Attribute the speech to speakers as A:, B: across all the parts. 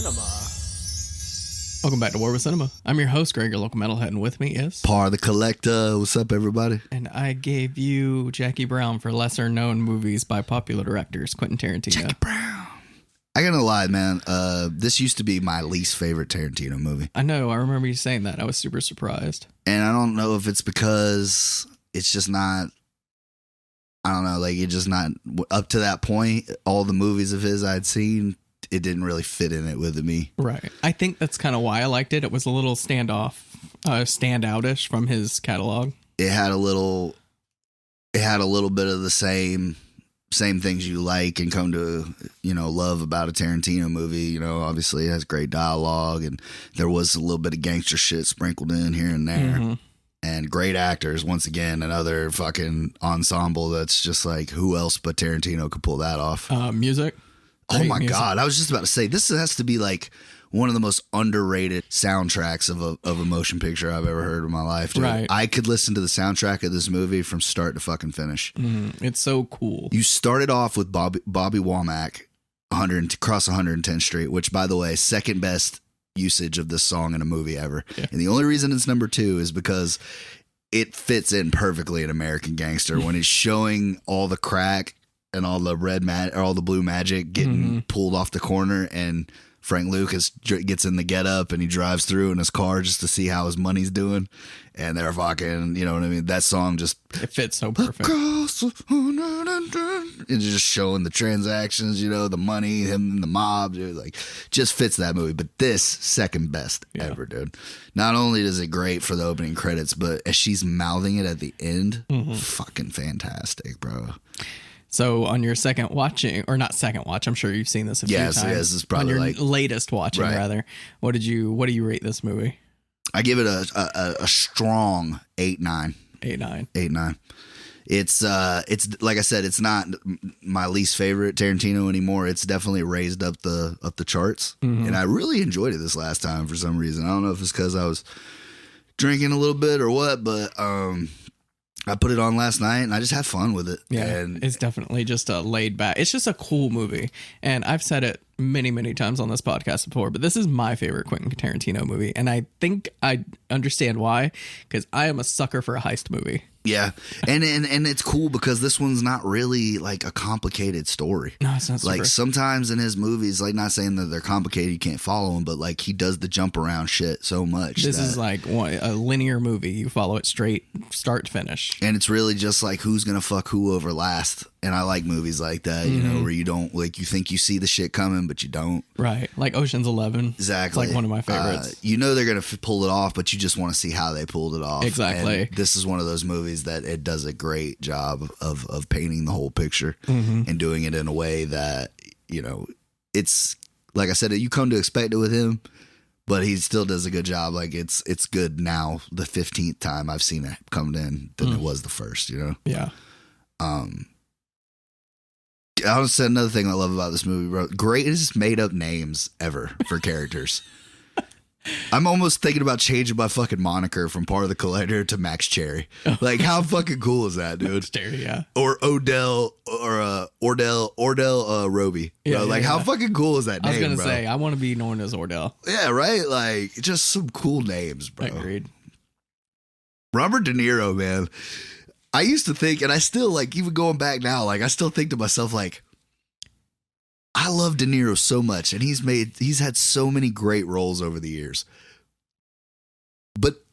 A: Cinema.
B: Welcome back to War with Cinema. I'm your host, Greg, your local metalhead, and with me is...
C: Par the Collector. What's up, everybody?
B: And I gave you Jackie Brown for lesser-known movies by popular directors, Quentin Tarantino.
C: Jackie Brown. I gotta lie, man. This used to be my least favorite Tarantino movie.
B: I know. I remember you saying that. I was super surprised.
C: And I don't know if it's because it's just not... I don't know, like, it's just not... Up to that point, all the movies of his I'd seen... It didn't really fit in it with me.
B: Right. I think that's kind of why I liked it. It was a little standoutish from his catalog.
C: It had a little bit of the same things you like and come to, love about a Tarantino movie. Obviously it has great dialogue and there was a little bit of gangster shit sprinkled in here and there. Mm-hmm. And great actors. Once again, another fucking ensemble that's just like, who else but Tarantino could pull that off?
B: Music.
C: Oh my God. I was just about to say, this has to be like one of the most underrated soundtracks of a motion picture I've ever heard in my life. Dude. Right. I could listen to the soundtrack of this movie from start to fucking finish.
B: It's so cool.
C: You started off with Bobby Womack, Cross 110th Street, which, by the way, second best usage of this song in a movie ever. Yeah. And the only reason it's number 2 is because it fits in perfectly in American Gangster when he's showing all the crack and all the all the blue magic getting pulled off the corner, and Frank Lucas gets in the getup and he drives through in his car just to see how his money's doing, and they're fucking, you know what I mean? That song just
B: it fits so perfect.
C: It's just showing the transactions, the money, him and the mob, dude, like just fits that movie. But this second best ever, dude. Not only is it great for the opening credits, but as she's mouthing it at the end, fucking fantastic, bro.
B: So on your second watching, or not second watch, I'm sure you've seen this a few times.
C: Yes, this is probably
B: on your latest watching, rather. What do you rate this movie?
C: I give it a strong 8-9.
B: 8-9.
C: It's like I said, it's not my least favorite Tarantino anymore. It's definitely raised up the charts, and I really enjoyed it this last time for some reason. I don't know if it's because I was drinking a little bit or what, but I put it on last night and I just had fun with it.
B: Yeah,
C: and
B: it's definitely just a laid back. It's just a cool movie. And I've said it many, many times on this podcast before, but this is my favorite Quentin Tarantino movie. And I think I understand why, because I am a sucker for a heist movie.
C: Yeah. And it's cool because this one's not really like a complicated story.
B: No, it's not super.
C: Like sometimes in his movies, like not saying that they're complicated, you can't follow them, but like he does the jump around shit so much.
B: This is like a linear movie. You follow it straight, start to finish.
C: And it's really just like who's going to fuck who over last. And I like movies like that, where you don't, like, you think you see the shit coming, but you don't.
B: Right. Like Ocean's 11.
C: Exactly.
B: It's like one of my favorites.
C: They're going to pull it off, but you just want to see how they pulled it off.
B: Exactly.
C: And this is one of those movies that it does a great job of painting the whole picture and doing it in a way that, it's, like I said, you come to expect it with him, but he still does a good job. Like it's good now, the 15th time I've seen it come in than it was the first,
B: Yeah.
C: I'll say another thing I love about this movie, bro. Greatest made up names ever for characters. I'm almost thinking about changing my fucking moniker from Part of the Collector to Max Cherry. Like, how fucking cool is that, dude?
B: Cherry, yeah.
C: Or Ordell Roby.
B: Yeah,
C: how fucking cool is that name,
B: I was going to
C: bro?
B: say, I want to be known as Ordell.
C: Yeah, right? Like, just some cool names, bro.
B: Agreed.
C: Robert De Niro, man. I used to think, and I still, like, even going back now, like, I still think to myself, like, I love De Niro so much, and he's had so many great roles over the years. But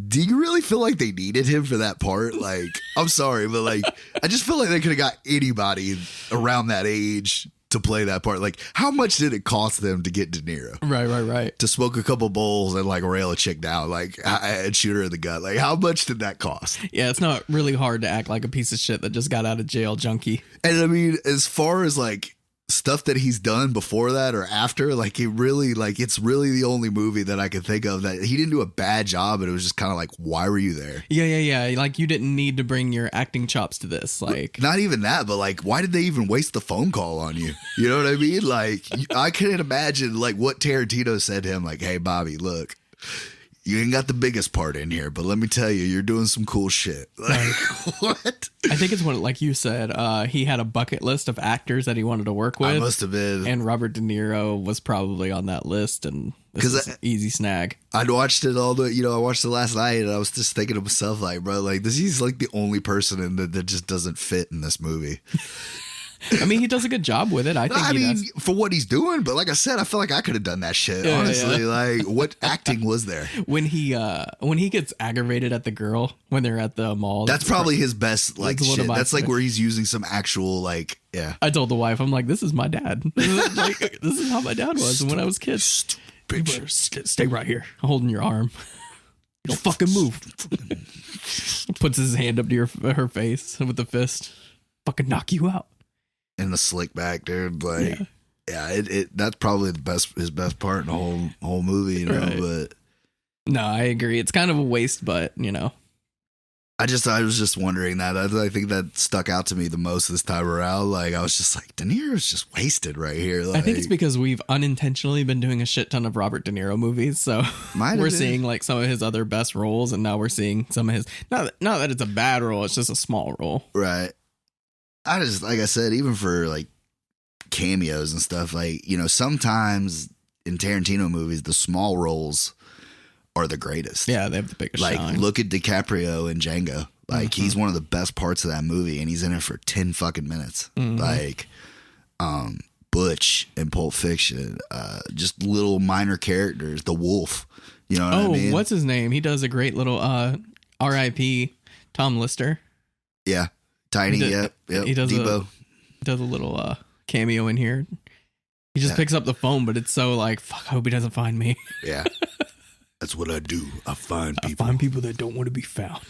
C: do you really feel like they needed him for that part? Like, I'm sorry, but, like, I just feel like they could have got anybody around that age to play that part. Like, how much did it cost them to get De Niro?
B: Right.
C: To smoke a couple bowls and like rail a chick down, like, and shoot her in the gut. Like, how much did that cost?
B: Yeah, it's not really hard to act like a piece of shit that just got out of jail junkie.
C: And I mean, as far as like stuff that he's done before that or after, like it's really the only movie that I could think of that he didn't do a bad job, and it was just kind of like, why were you there?
B: Yeah. Like, you didn't need to bring your acting chops to this. Like,
C: not even that, but like, why did they even waste the phone call on you? You know what I mean? Like, I can't imagine like what Tarantino said to him, like, hey, Bobby, look, you ain't got the biggest part in here, but let me tell you, you're doing some cool shit. Like, what?
B: I think it's one, like you said, he had a bucket list of actors that he wanted to work with.
C: I must have been.
B: And Robert De Niro was probably on that list, and this is an easy snag.
C: I'd watched it I watched it last night, and I was just thinking to myself, like, bro, like, he's like the only person in that just doesn't fit in this movie.
B: I mean, he does a good job with it. I think
C: for what he's doing, but like I said, I feel like I could have done that shit. Honestly, like, what acting was there?
B: When he gets aggravated at the girl when they're at the mall,
C: that's probably his best like shit. That's like where he's using some actual like, yeah.
B: I told the wife, I'm like, this is my dad. This is how my dad was when I was a kid. You better stay right here, holding your arm. You don't fucking move. Puts his hand up to her face with the fist. Fucking knock you out.
C: And the slick back, dude. Like, yeah, that's probably his best part in the whole movie, you know. Right. But
B: no, I agree. It's kind of a waste, but you know,
C: I was just wondering that. I think that stuck out to me the most this time around. Like, I was just like, De Niro's just wasted right here. Like,
B: I think it's because we've unintentionally been doing a shit ton of Robert De Niro movies, so we're seeing like some of his other best roles, and now we're seeing some of his. Not that it's a bad role; it's just a small role,
C: right? I just, like I said, even for like cameos and stuff, like, you know, sometimes in Tarantino movies, the small roles are the greatest.
B: Yeah, they have the biggest
C: like,
B: shine.
C: Look at DiCaprio in Django. Like, he's one of the best parts of that movie, and he's in it for 10 fucking minutes. Like, Butch in Pulp Fiction, just little minor characters. The Wolf, you know what I mean?
B: What's his name? He does a great little R.I.P. Tom Lister.
C: Yeah. Tiny, yep.
B: He does
C: Debo.
B: Does a little cameo in here. He just picks up the phone, but it's so like, fuck, I hope he doesn't find me.
C: Yeah. That's what I do. I find
B: people that don't want to be found.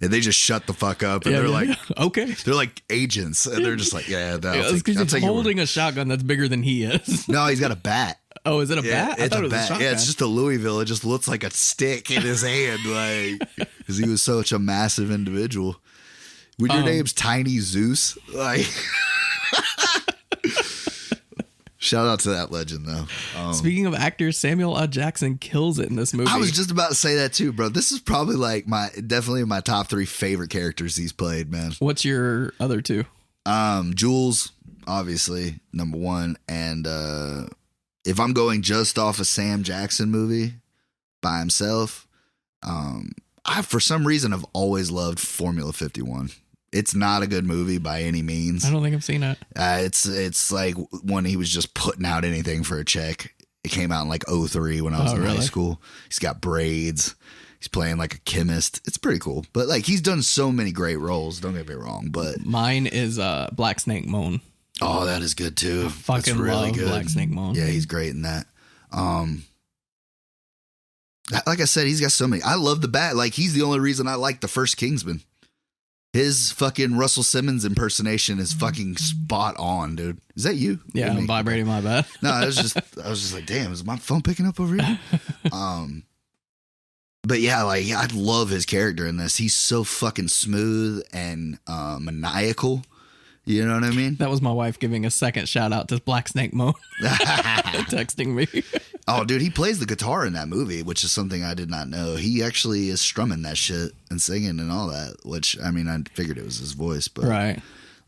C: And they just shut the fuck up, and they're like,
B: okay.
C: They're like agents, and they're just like,
B: because he's holding a shotgun that's bigger than he is.
C: No, he's got a bat.
B: Oh, is it a bat?
C: I thought it was a shotgun. Yeah, it's just a Louisville. It just looks like a stick in his hand, like, because he was such a massive individual. When your name's Tiny Zeus, like, shout out to that legend, though.
B: Speaking of actors, Samuel L. Jackson kills it in this movie.
C: I was just about to say that too, bro. This is probably like definitely my top 3 favorite characters he's played, man.
B: What's your other 2?
C: Jules, obviously, number 1, and if I'm going just off a Sam Jackson movie by himself, I for some reason have always loved Formula 51. It's not a good movie by any means.
B: I don't think I've seen it.
C: It's like when he was just putting out anything for a check. It came out in like 2003 when I was in high school. He's got braids. He's playing like a chemist. It's pretty cool. But like, he's done so many great roles. Don't get me wrong. But
B: mine is Black Snake Moan.
C: Oh, that is good too.
B: I fucking love Black Snake Moan.
C: Yeah, he's great in that. Like I said, he's got so many. I love the bat. Like, he's the only reason I like the first Kingsman. His fucking Russell Simmons impersonation is fucking spot on, dude. Is that you?
B: Yeah, I'm vibrating my bad.
C: No, I was just like, damn, is my phone picking up over here? But yeah, like, I love his character in this. He's so fucking smooth and maniacal. You know what I mean?
B: That was my wife giving a second shout out to Black Snake Moan. Texting me.
C: Oh, dude, he plays the guitar in that movie, which is something I did not know. He actually is strumming that shit and singing and all that, which, I mean, I figured it was his voice, but
B: right.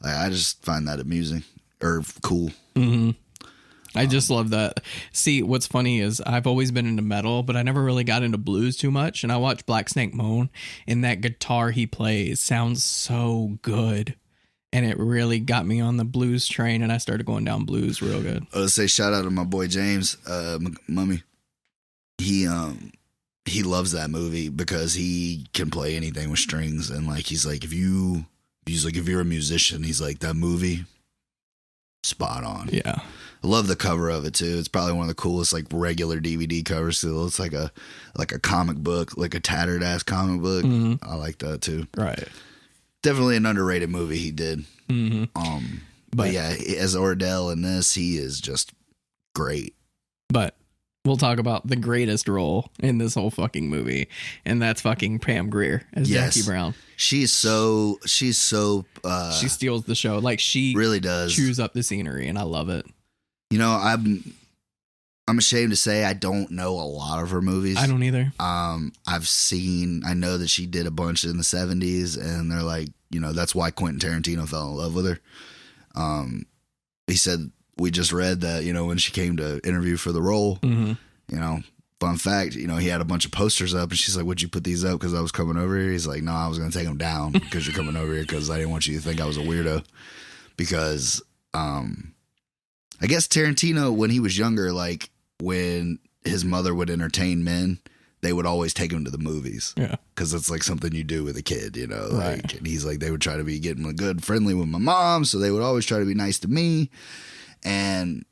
C: I just find that amusing or cool.
B: Mm-hmm. I just love that. See, what's funny is I've always been into metal, but I never really got into blues too much. And I watched Black Snake Moan, and that guitar he plays sounds so good. And it really got me on the blues train, and I started going down blues real good.
C: I would say shout out to my boy James, Mummy. He loves that movie because he can play anything with strings, and like he's like if you're a musician, he's like, that movie, spot on.
B: Yeah,
C: I love the cover of it too. It's probably one of the coolest like regular DVD covers. Still, it's like a comic book, like a tattered ass comic book. Mm-hmm. I like that too.
B: Right.
C: Definitely an underrated movie he did.
B: Mm-hmm.
C: But yeah, as Ordell in this, he is just great.
B: But we'll talk about the greatest role in this whole fucking movie, and that's fucking Pam Grier as Jackie Brown. She steals
C: the
B: show. Like, she
C: really does
B: chews up the scenery, and I love it.
C: You know, I'm I'm ashamed to say I don't know a lot of her movies.
B: I don't either.
C: I know that she did a bunch in the 70s, and they're like, that's why Quentin Tarantino fell in love with her. He said, we just read that, when she came to interview for the role, fun fact, he had a bunch of posters up, and she's like, would you put these up because I was coming over here? He's like, no, I was going to take them down because you're coming over here because I didn't want you to think I was a weirdo. Because I guess Tarantino, when he was younger, like when his mother would entertain men, they would always take him to the movies. Yeah. Because it's like something you do with a kid, Right. And he's like, they would try to be getting good, friendly with my mom, so they would always try to be nice to me. And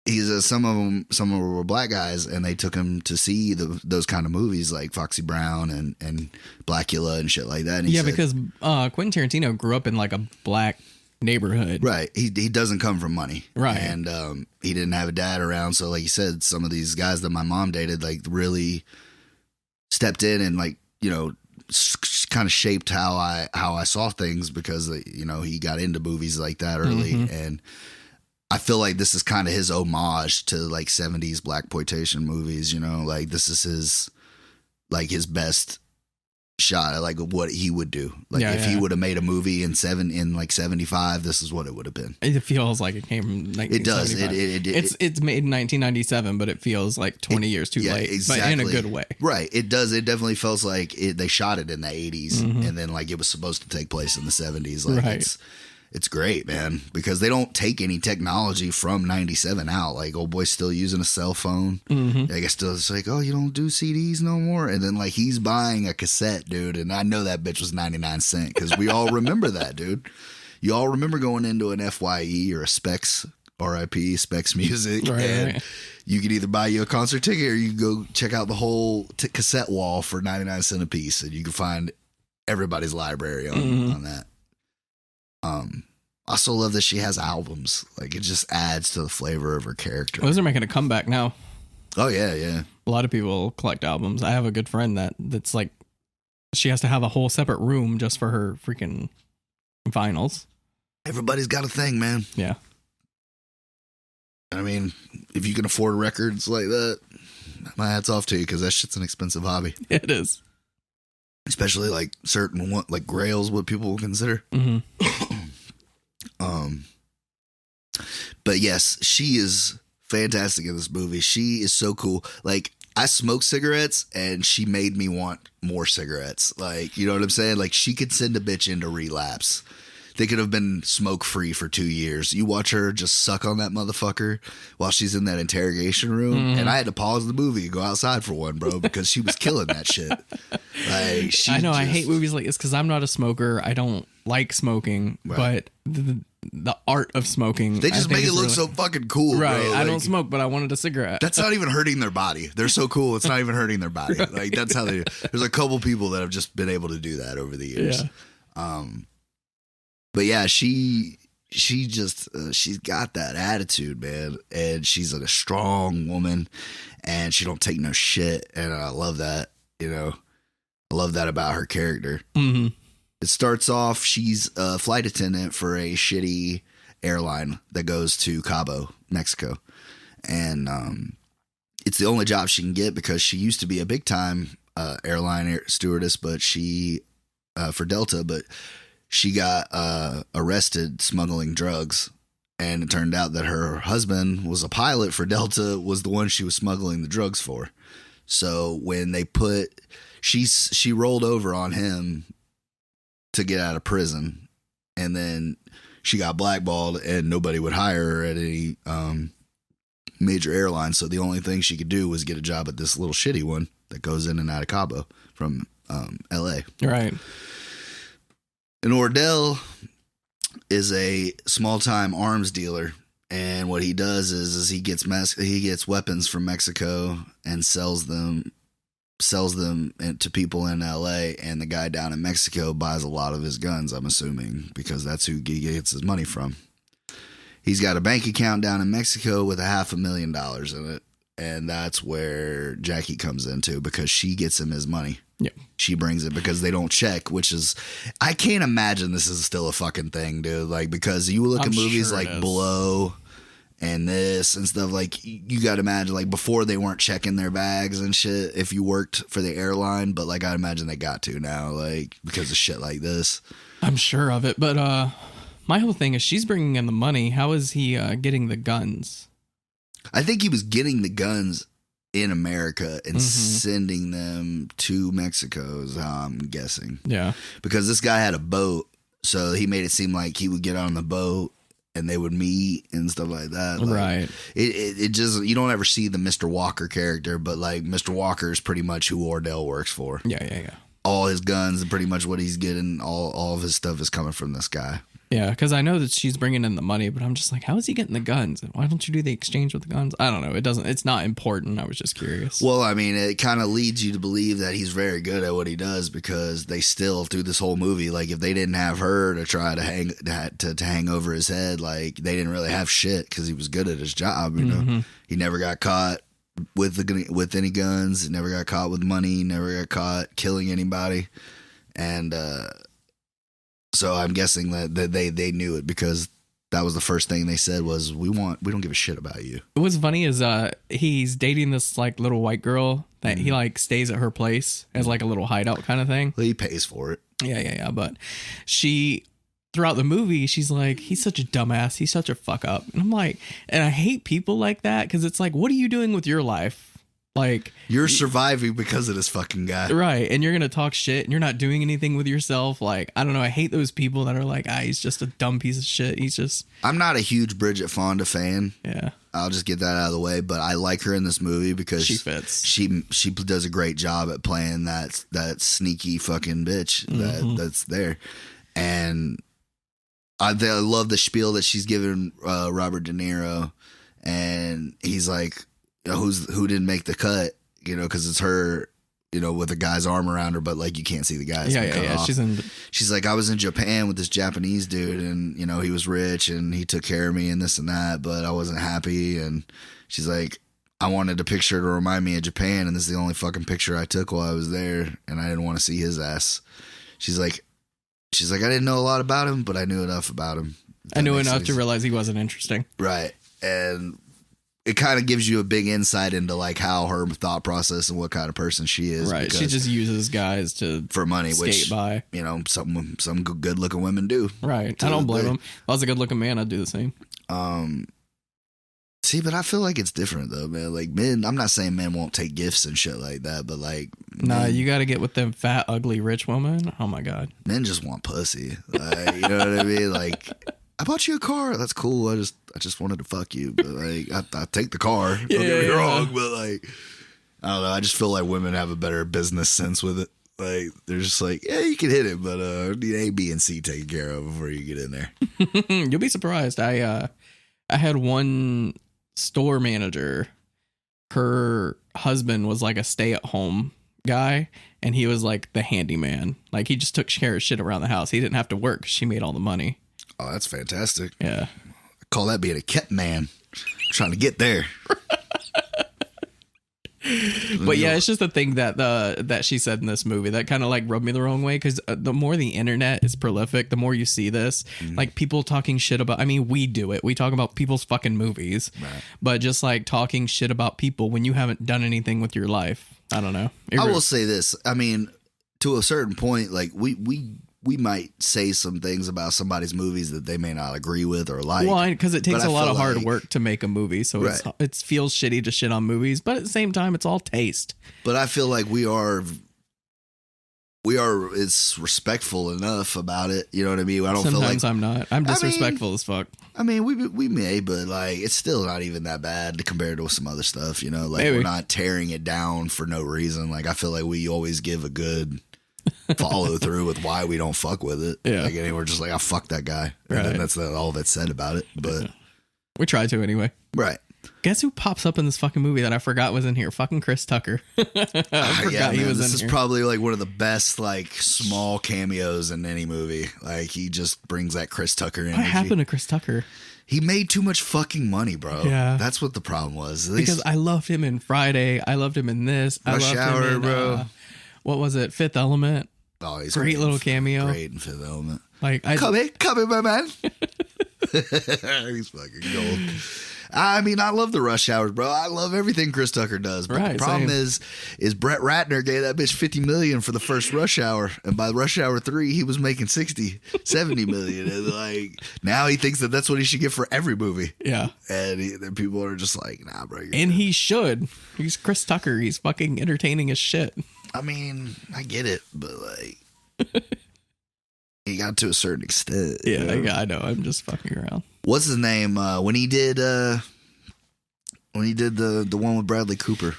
C: he's some of them were black guys, and they took him to see those kind of movies like Foxy Brown and Blackula and shit like that. And
B: because Quentin Tarantino grew up in like a black neighborhood,
C: right? He doesn't come from money,
B: right?
C: And he didn't have a dad around, so like you said, some of these guys that my mom dated like really stepped in and like kind of shaped how I saw things, because he got into movies like that early. And I feel like this is kind of his homage to like 70s blaxploitation movies, like this is his best shot at like what he would do. Like if he would have made a movie in 75, this is what it would have been.
B: It feels like it came from 1975.
C: It does.
B: It's made in 1997, but it feels like 20 years too late, exactly. But in a good way.
C: Right. It does. It definitely feels like they shot it in the 80s and then like it was supposed to take place in the 70s. Like
B: right.
C: It's great, man, because they don't take any technology from 97 out. Like, old boy's still using a cell phone. I guess still it's like, oh, you don't do CDs no more? And then, like, he's buying a cassette, dude. And I know that bitch was 99 cents because we all remember that, dude. You all remember going into an FYE or a Specs, RIP, Specs Music.
B: Right,
C: and
B: right.
C: You could either buy you a concert ticket or you could go check out the whole cassette wall for 99 cents a piece. And you can find everybody's library on that. I also love that she has albums. Like, it just adds to the flavor of her character.
B: Those are making a comeback now.
C: Oh, yeah.
B: A lot of people collect albums. I have a good friend that's like, she has to have a whole separate room just for her freaking vinyls.
C: Everybody's got a thing, man.
B: Yeah.
C: I mean, if you can afford records like that, my hat's off to you, because that shit's an expensive hobby.
B: It is.
C: Especially like certain like grails, what people will consider. But yes, she is fantastic in this movie. She is so cool. Like, I smoke cigarettes and she made me want more cigarettes. Like, you know what I'm saying? Like, she could send a bitch into relapse. They could have been smoke free for 2 years. You watch her just suck on that motherfucker while she's in that interrogation room. And I had to pause the movie and go outside for one, bro, because she was killing that shit. Like,
B: I know, I hate movies like this because I'm not a smoker. I don't like smoking, but the art of smoking,
C: they just make it look really, so fucking cool,
B: right?
C: Bro.
B: I don't smoke, but I wanted a cigarette.
C: That's not even hurting their body. They're so cool. It's not even hurting their body. Right. Like, that's how they. There's a couple people that have just been able to do that over the years. Yeah. But yeah, she just she's got that attitude, man, and she's a strong woman, and she don't take no shit, and I love that. I love that about her character. It starts off, she's a flight attendant for a shitty airline that goes to Cabo, Mexico. And it's the only job she can get because she used to be a big time airline stewardess, but for Delta, but she got arrested smuggling drugs. And it turned out that her husband was a pilot for Delta, was the one she was smuggling the drugs for. So when they she rolled over on him to get out of prison, and then she got blackballed and nobody would hire her at any major airline, so the only thing she could do was get a job at this little shitty one that goes in and out of Cabo from LA. Right. And Ordell is a small-time arms dealer, and what he does is he gets weapons from Mexico and sells them to people in LA, and the guy down in Mexico buys a lot of his guns, I'm assuming, because that's who he gets his money from. He's got a bank account down in Mexico with $500,000 in it, and that's where Jackie comes into, because she gets him his money. Yeah. She brings it because they don't check, which is, I can't imagine this is still a fucking thing, dude. Like, because you look at movies like Blow and this and stuff. Like, you got to imagine, like, before they weren't checking their bags and shit if you worked for the airline, but like, I imagine they got to now, like, because of shit like this.
B: I'm sure of it, but my whole thing is she's bringing in the money. How is he getting the guns?
C: I think he was getting the guns in America and sending them to Mexico is how I'm guessing.
B: Yeah.
C: Because this guy had a boat, so he made it seem like he would get on the boat and they would meet and stuff like that. Like,
B: right.
C: It just, you don't ever see the Mr. Walker character, but like Mr. Walker is pretty much who Ordell works for.
B: Yeah.
C: All his guns and pretty much what he's getting, all of his stuff is coming from this guy.
B: Yeah, because I know that she's bringing in the money, but I'm just like, how is he getting the guns? And why don't you do the exchange with the guns? I don't know. It's not important. I was just curious.
C: Well, I mean, it kind of leads you to believe that he's very good at what he does, because they still, through this whole movie, like, if they didn't have her to try to hang over his head, like, they didn't really have shit, because he was good at his job, you know? He never got caught with any guns. He never got caught with money. He never got caught killing anybody. And, so I'm guessing that they knew it, because that was the first thing they said was, we don't give a shit about you.
B: What's funny is he's dating this like little white girl that he like stays at her place as like a little hideout kind of thing.
C: Well, he pays for it.
B: Yeah. But she, throughout the movie, she's like, he's such a dumbass. He's such a fuck up. And I'm like, and I hate people like that, because it's like, what are you doing with your life? Like,
C: you're surviving because of this fucking guy.
B: Right. And you're going to talk shit and you're not doing anything with yourself. Like, I don't know. I hate those people that are like, he's just a dumb piece of shit. He's just.
C: I'm not a huge Bridget Fonda fan.
B: Yeah.
C: I'll just get that out of the way. But I like her in this movie because
B: she fits.
C: She does a great job at playing that sneaky fucking bitch that's there. And I love the spiel that she's given Robert De Niro. And he's like, who didn't make the cut, because it's her, with a guy's arm around her, but like, you can't see the guy.
B: Yeah.
C: She's like, I was in Japan with this Japanese dude, and he was rich and he took care of me and this and that, but I wasn't happy. And she's like, I wanted a picture to remind me of Japan, and this is the only fucking picture I took while I was there, and I didn't want to see his ass. She's like, I didn't know a lot about him, but I knew enough about him.
B: I knew enough to realize he wasn't interesting.
C: Right. And it kind of gives you a big insight into like how her thought process and what kind of person she is.
B: Right. She just uses guys for money, which by.
C: Some good looking women do.
B: Right. I don't blame them. If I was a good looking man, I'd do the same.
C: See, but I feel like it's different though, man. Like, men, I'm not saying men won't take gifts and shit like that, but like,
B: nah, you got to get with them fat, ugly, rich women. Oh my God.
C: Men just want pussy. Like, you know what I mean? Like, I bought you a car. That's cool. I just wanted to fuck you, but like, I take the car. Don't get me wrong, but like, I don't know. I just feel like women have a better business sense with it. Like, they're just like, yeah, you can hit it, but need A, B, and C taken care of before you get in there.
B: You'll be surprised. I had one store manager. Her husband was like a stay-at-home guy, and he was like the handyman. Like, he just took care of shit around the house. He didn't have to work. She made all the money.
C: Oh, that's fantastic.
B: Yeah.
C: I call that being a kept man. Trying to get there.
B: But yeah, it's just a thing that she said in this movie that kind of like rubbed me the wrong way, because the more the internet is prolific, the more you see this, like people talking shit about, I mean, we do it. We talk about people's fucking movies, right. But just like talking shit about people when you haven't done anything with your life. I don't know.
C: I will say this. I mean, to a certain point, like we might say some things about somebody's movies that they may not agree with or like.
B: Well, because it takes a lot of hard work to make a movie, so right. It feels shitty to shit on movies, but at the same time, it's all taste.
C: But I feel like we are it's respectful enough about it. You know what I mean? I don't
B: Sometimes
C: feel like
B: I'm not. I'm disrespectful as fuck.
C: I mean, we may, but like, it's still not even that bad compared to some other stuff. Like,
B: Maybe.
C: We're not tearing it down for no reason. Like, I feel like we always give a good follow through with why we don't fuck with it.
B: Yeah.
C: Like, and we're just like, fuck that guy. And then that's all that's said about it. But
B: we try to anyway.
C: Right.
B: Guess who pops up in this fucking movie that I forgot was in here? Fucking Chris Tucker. I forgot he was in here. This is
C: probably like one of the best like small cameos in any movie. Like, he just brings that Chris Tucker energy.
B: What happened to Chris Tucker?
C: He made too much fucking money, bro.
B: Yeah.
C: That's what the problem was.
B: Because I loved him in Friday. I loved him in this.
C: Rush Hour, bro.
B: What was it? Fifth Element.
C: Oh, he's
B: great little cameo.
C: Great in Fifth Element.
B: Like,
C: come here, my man. He's fucking gold. I mean, I love the Rush Hours, bro. I love everything Chris Tucker does. But the problem is Brett Ratner gave that bitch $50 million for the first Rush Hour, and by Rush Hour 3, he was making $70 million, and like now he thinks that that's what he should get for every movie.
B: Yeah,
C: and people are just like, nah, bro.
B: And he should. He's Chris Tucker. He's fucking entertaining as shit.
C: I mean, I get it, but like. He got to a certain extent.
B: Yeah, you know? I know. I'm just fucking around.
C: What's his name? When he did the one with Bradley Cooper,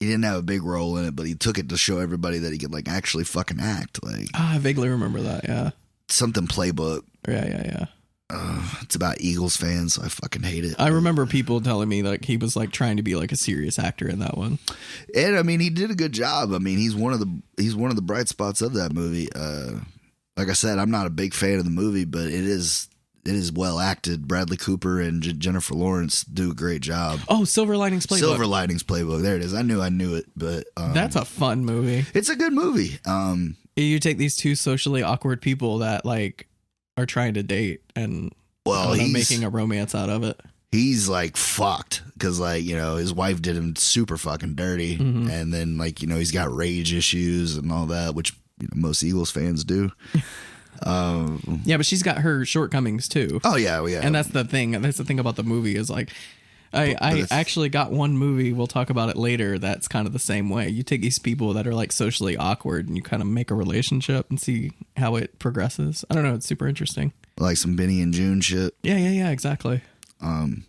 C: he didn't have a big role in it, but he took it to show everybody that he could like actually fucking act. Like,
B: I vaguely remember that. Yeah,
C: something Playbook.
B: Yeah.
C: It's about Eagles fans, so I fucking hate it.
B: I remember people telling me like he was like trying to be like a serious actor in that one.
C: And I mean, he did a good job. I mean, he's one of the bright spots of that movie. Like I said, I'm not a big fan of the movie, but it is well acted. Bradley Cooper and Jennifer Lawrence do a great job.
B: Oh, Silver Linings Playbook.
C: Silver Linings Playbook. There it is. I knew it, but
B: that's a fun movie.
C: It's a good movie.
B: You take these two socially awkward people that like are trying to date and he's making a romance out of it.
C: He's like fucked because like, you know, his wife did him super fucking dirty, and then like, you know, he's got rage issues and all that, which most Eagles fans do.
B: Yeah, but she's got her shortcomings too.
C: Oh yeah.
B: And that's the thing. That's the thing about the movie is like, I actually got one movie. We'll talk about it later. That's kind of the same way. You take these people that are like socially awkward and you kind of make a relationship and see how it progresses. I don't know. It's super interesting.
C: Like some Benny and June shit.
B: Yeah. Exactly. But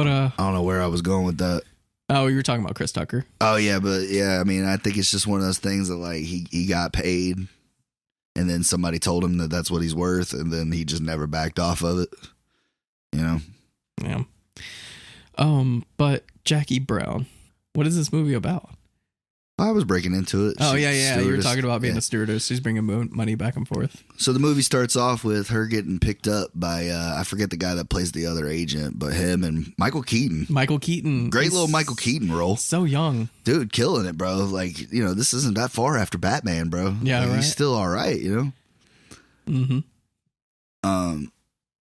C: I don't know where I was going with that.
B: Oh, you were talking about Chris Tucker.
C: Oh yeah, but yeah, I mean, I think it's just one of those things that like he got paid, and then somebody told him that that's what he's worth, and then he just never backed off of it. You know.
B: Yeah. But Jackie Brown, what is this movie about?
C: I was breaking into it.
B: Oh, yeah. You were talking about being a stewardess. She's bringing money back and forth.
C: So the movie starts off with her getting picked up by, I forget the guy that plays the other agent, but him and Michael Keaton. Great little Michael Keaton role.
B: So young.
C: Dude, killing it, bro. Like, you know, this isn't that far after Batman, bro.
B: Yeah,
C: like,
B: right.
C: He's still all right, you know?
B: Mm-hmm.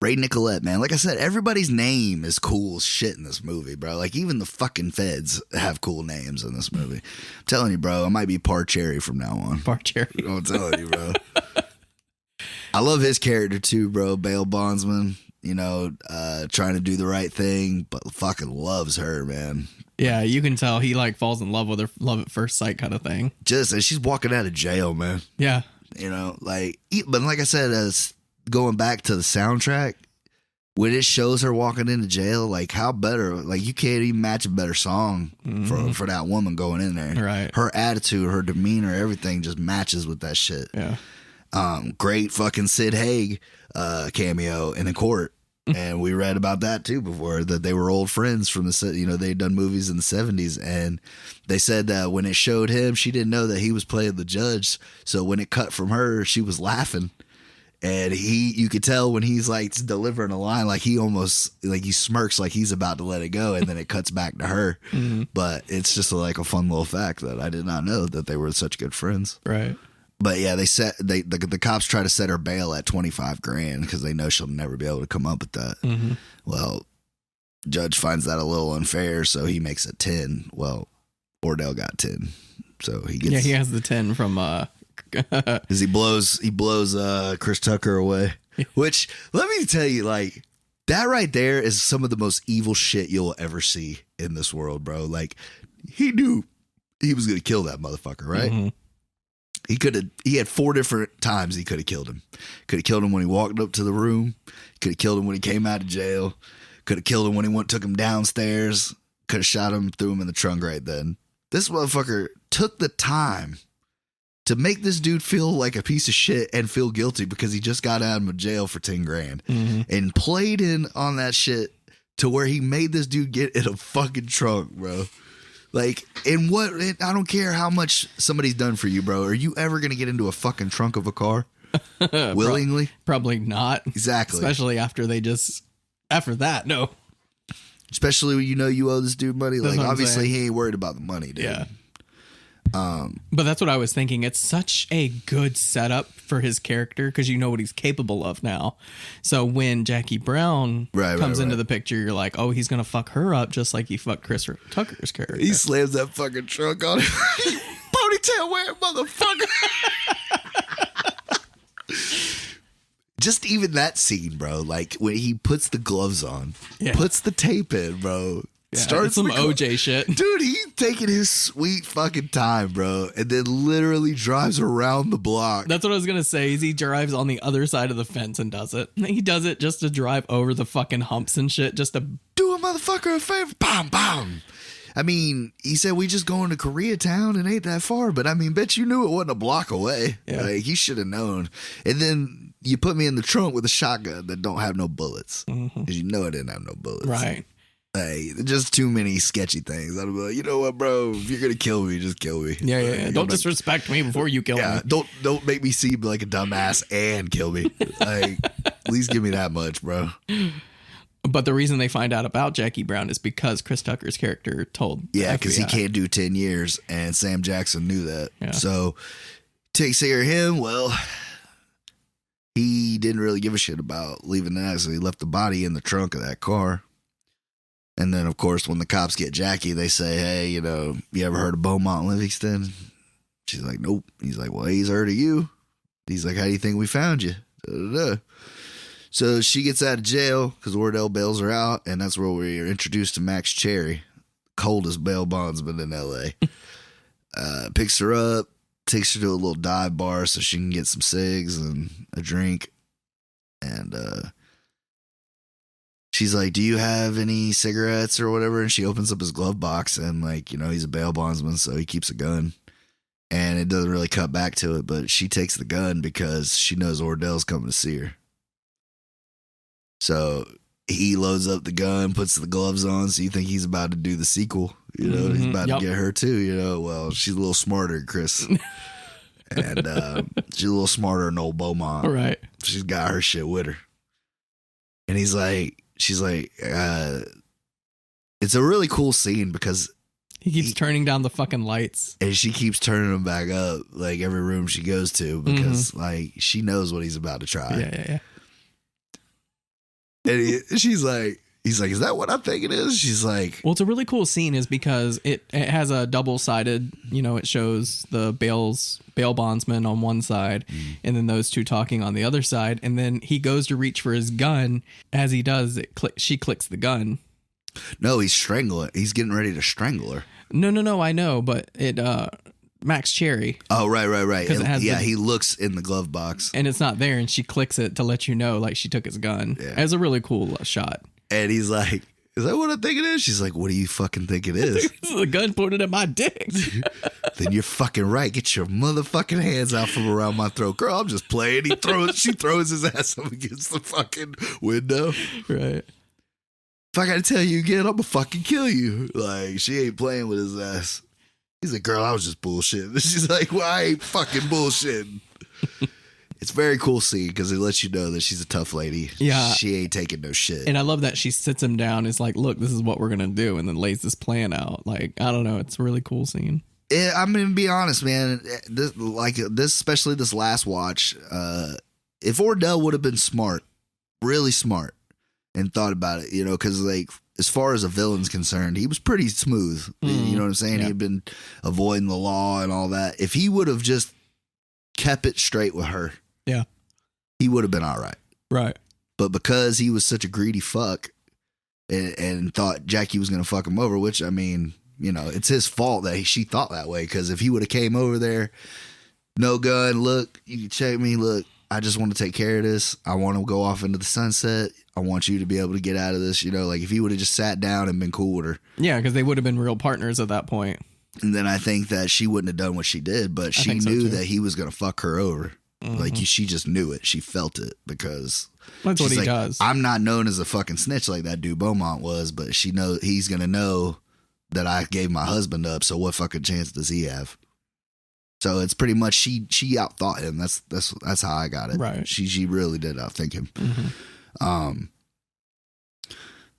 C: Ray Nicolette, man. Like I said, everybody's name is cool as shit in this movie, bro. Like, even the fucking feds have cool names in this movie. I'm telling you, bro, I might be Par Cherry from now on.
B: Par Cherry.
C: I'm telling you, bro. I love his character, too, bro. Bail bondsman, you know, trying to do the right thing, but fucking loves her, man.
B: Yeah, you can tell he, like, falls in love with her, love at first sight kind of thing.
C: Just as she's walking out of jail, man.
B: Yeah.
C: You know, like, but like I said, as going back to the soundtrack, when it shows her walking into jail, like how better, like you can't even match a better song for that woman going in there.
B: Right.
C: Her attitude, her demeanor, everything just matches with that shit.
B: Yeah.
C: Great fucking Sid Haig cameo in the court. And we read about that too before, that they were old friends from the, you know, they'd done movies in the 70s, and they said that when it showed him, she didn't know that he was playing the judge. So when it cut from her, she was laughing. And you could tell when he's like delivering a line, like he almost, like he smirks like he's about to let it go, and then it cuts back to her. But it's just like a fun little fact that I did not know, that they were such good friends.
B: Right.
C: But yeah, the cops try to set her bail at $25,000 because they know she'll never be able to come up with that. Well, judge finds that a little unfair, so he makes it 10. Well, Ordell got 10, so he gets.
B: Yeah, he has the 10 from.
C: Because he blows Chris Tucker away. Which, let me tell you, like, that right there is some of the most evil shit you'll ever see in this world, bro. Like, he knew he was going to kill that motherfucker, right? He had 4 different times he could have killed him. Could have killed him when he walked up to the room. Could have killed him when he came out of jail. Could have killed him when he took him downstairs. Could have shot him, threw him in the trunk right then. This motherfucker took the time to make this dude feel like a piece of shit and feel guilty because he just got out of jail for $10,000 and played in on that shit to where he made this dude get in a fucking trunk, bro. Like, I don't care how much somebody's done for you, bro. Are you ever going to get into a fucking trunk of a car willingly?
B: Probably not.
C: Exactly.
B: Especially after that, no.
C: Especially when you know you owe this dude money. Like, obviously he ain't worried about the money, dude.
B: Yeah. But that's what I was thinking. It's such a good setup for his character because you know what he's capable of now. So when Jackie Brown comes into the picture, you're like, oh, he's gonna fuck her up just like he fucked Chris Tucker's character.
C: He slams that fucking trunk on him. Ponytail wearing motherfucker. Just even that scene, bro. Like when he puts the gloves on, puts the tape in, bro.
B: Yeah, starts some OJ shit.
C: Dude, he's taking his sweet fucking time, bro. And then literally drives around the block.
B: That's what I was going to say. Is he drives on the other side of the fence and does it. He does it just to drive over the fucking humps and shit. Just to
C: do a motherfucker a favor. Bam, bam. I mean, he said we just going to Koreatown and ain't that far. But I mean, bet you knew it wasn't a block away. Yeah. Like, he should have known. And then you put me in the trunk with a shotgun that don't have no bullets. Because you know it didn't have no bullets.
B: Right.
C: Hey, just too many sketchy things. I'd be like, you know what, bro? If you're gonna kill me, just kill me.
B: Yeah. Don't disrespect me before you kill me.
C: Don't make me seem like a dumbass and kill me. Like, at least give me that much, bro.
B: But the reason they find out about Jackie Brown is because Chris Tucker's character told.
C: Yeah, because he can't do 10 years, and Sam Jackson knew that. Yeah. So takes care of him. Well, he didn't really give a shit about leaving that, so he left the body in the trunk of that car. And then, of course, when the cops get Jackie, they say, hey, you know, you ever heard of Beaumont Livingston? She's like, nope. He's like, well, he's heard of you. He's like, how do you think we found you? Da-da-da. So she gets out of jail because Ordell bails her out, and that's where we are introduced to Max Cherry, coldest bail bondsman in L.A. Picks her up, takes her to a little dive bar so she can get some cigs and a drink. And she's like, do you have any cigarettes or whatever? And she opens up his glove box, and, like, you know, he's a bail bondsman, so he keeps a gun. And it doesn't really cut back to it, but she takes the gun because she knows Ordell's coming to see her. So he loads up the gun, puts the gloves on, so you think he's about to do the sequel. You know, he's about to get her too, you know. Well, she's a little smarter than Chris. And she's a little smarter than old Beaumont.
B: Right.
C: She's got her shit with her. And she's like, it's a really cool scene because
B: he keeps turning down the fucking lights.
C: And she keeps turning them back up, like, every room she goes to because, like, she knows what he's about to try.
B: Yeah.
C: And he's like, is that what I think it is? She's like,
B: well, it's a really cool scene is because it has a double-sided, you know, it shows the bail bondsman on one side and then those two talking on the other side. And then he goes to reach for his gun. As he does, she clicks the gun.
C: No, he's strangling. He's getting ready to strangle her.
B: No, I know, but it, Max Cherry.
C: Oh, right. He looks in the glove box.
B: And it's not there, and she clicks it to let you know, like, she took his gun. Yeah. It was a really cool shot.
C: And he's like, is that what I think it is? She's like, what do you fucking think it is?
B: The gun pointed at my dick.
C: Then you're fucking right. Get your motherfucking hands out from around my throat. Girl, I'm just playing. She throws his ass up against the fucking window.
B: Right.
C: If I gotta tell you again, I'm gonna fucking kill you. Like, she ain't playing with his ass. He's like, girl, I was just bullshitting. She's like, well, I ain't fucking bullshitting. It's a very cool scene because it lets you know that she's a tough lady.
B: Yeah.
C: She ain't taking no shit.
B: And I love that she sits him down. Is like, look, this is what we're going to do. And then lays this plan out. Like, I don't know. It's a really cool scene.
C: I'm going to be honest, man. This, especially this last watch, if Ordell would have been smart, really smart, and thought about it, you know, because, like, as far as a villain's concerned, he was pretty smooth. You know what I'm saying? Yeah. He'd been avoiding the law and all that. If he would have just kept it straight with her, he would have been all right.
B: Right.
C: But because he was such a greedy fuck and thought Jackie was going to fuck him over, which, I mean, you know, it's his fault that she thought that way. Because if he would have came over there, no gun, look, you can check me, look, I just want to take care of this. I want to go off into the sunset. I want you to be able to get out of this. You know, like if he would have just sat down and been cool with her. Yeah,
B: because they would have been real partners at that point.
C: And then I think that she wouldn't have done what she did, but she knew that he was going to fuck her over. Like she just knew it. She felt it because
B: that's what he does.
C: I'm not known as a fucking snitch like that dude Beaumont was, but she knows he's going to know that I gave my husband up. So what fucking chance does he have? So it's pretty much she outthought him. That's how I got it.
B: Right.
C: She really did outthink him.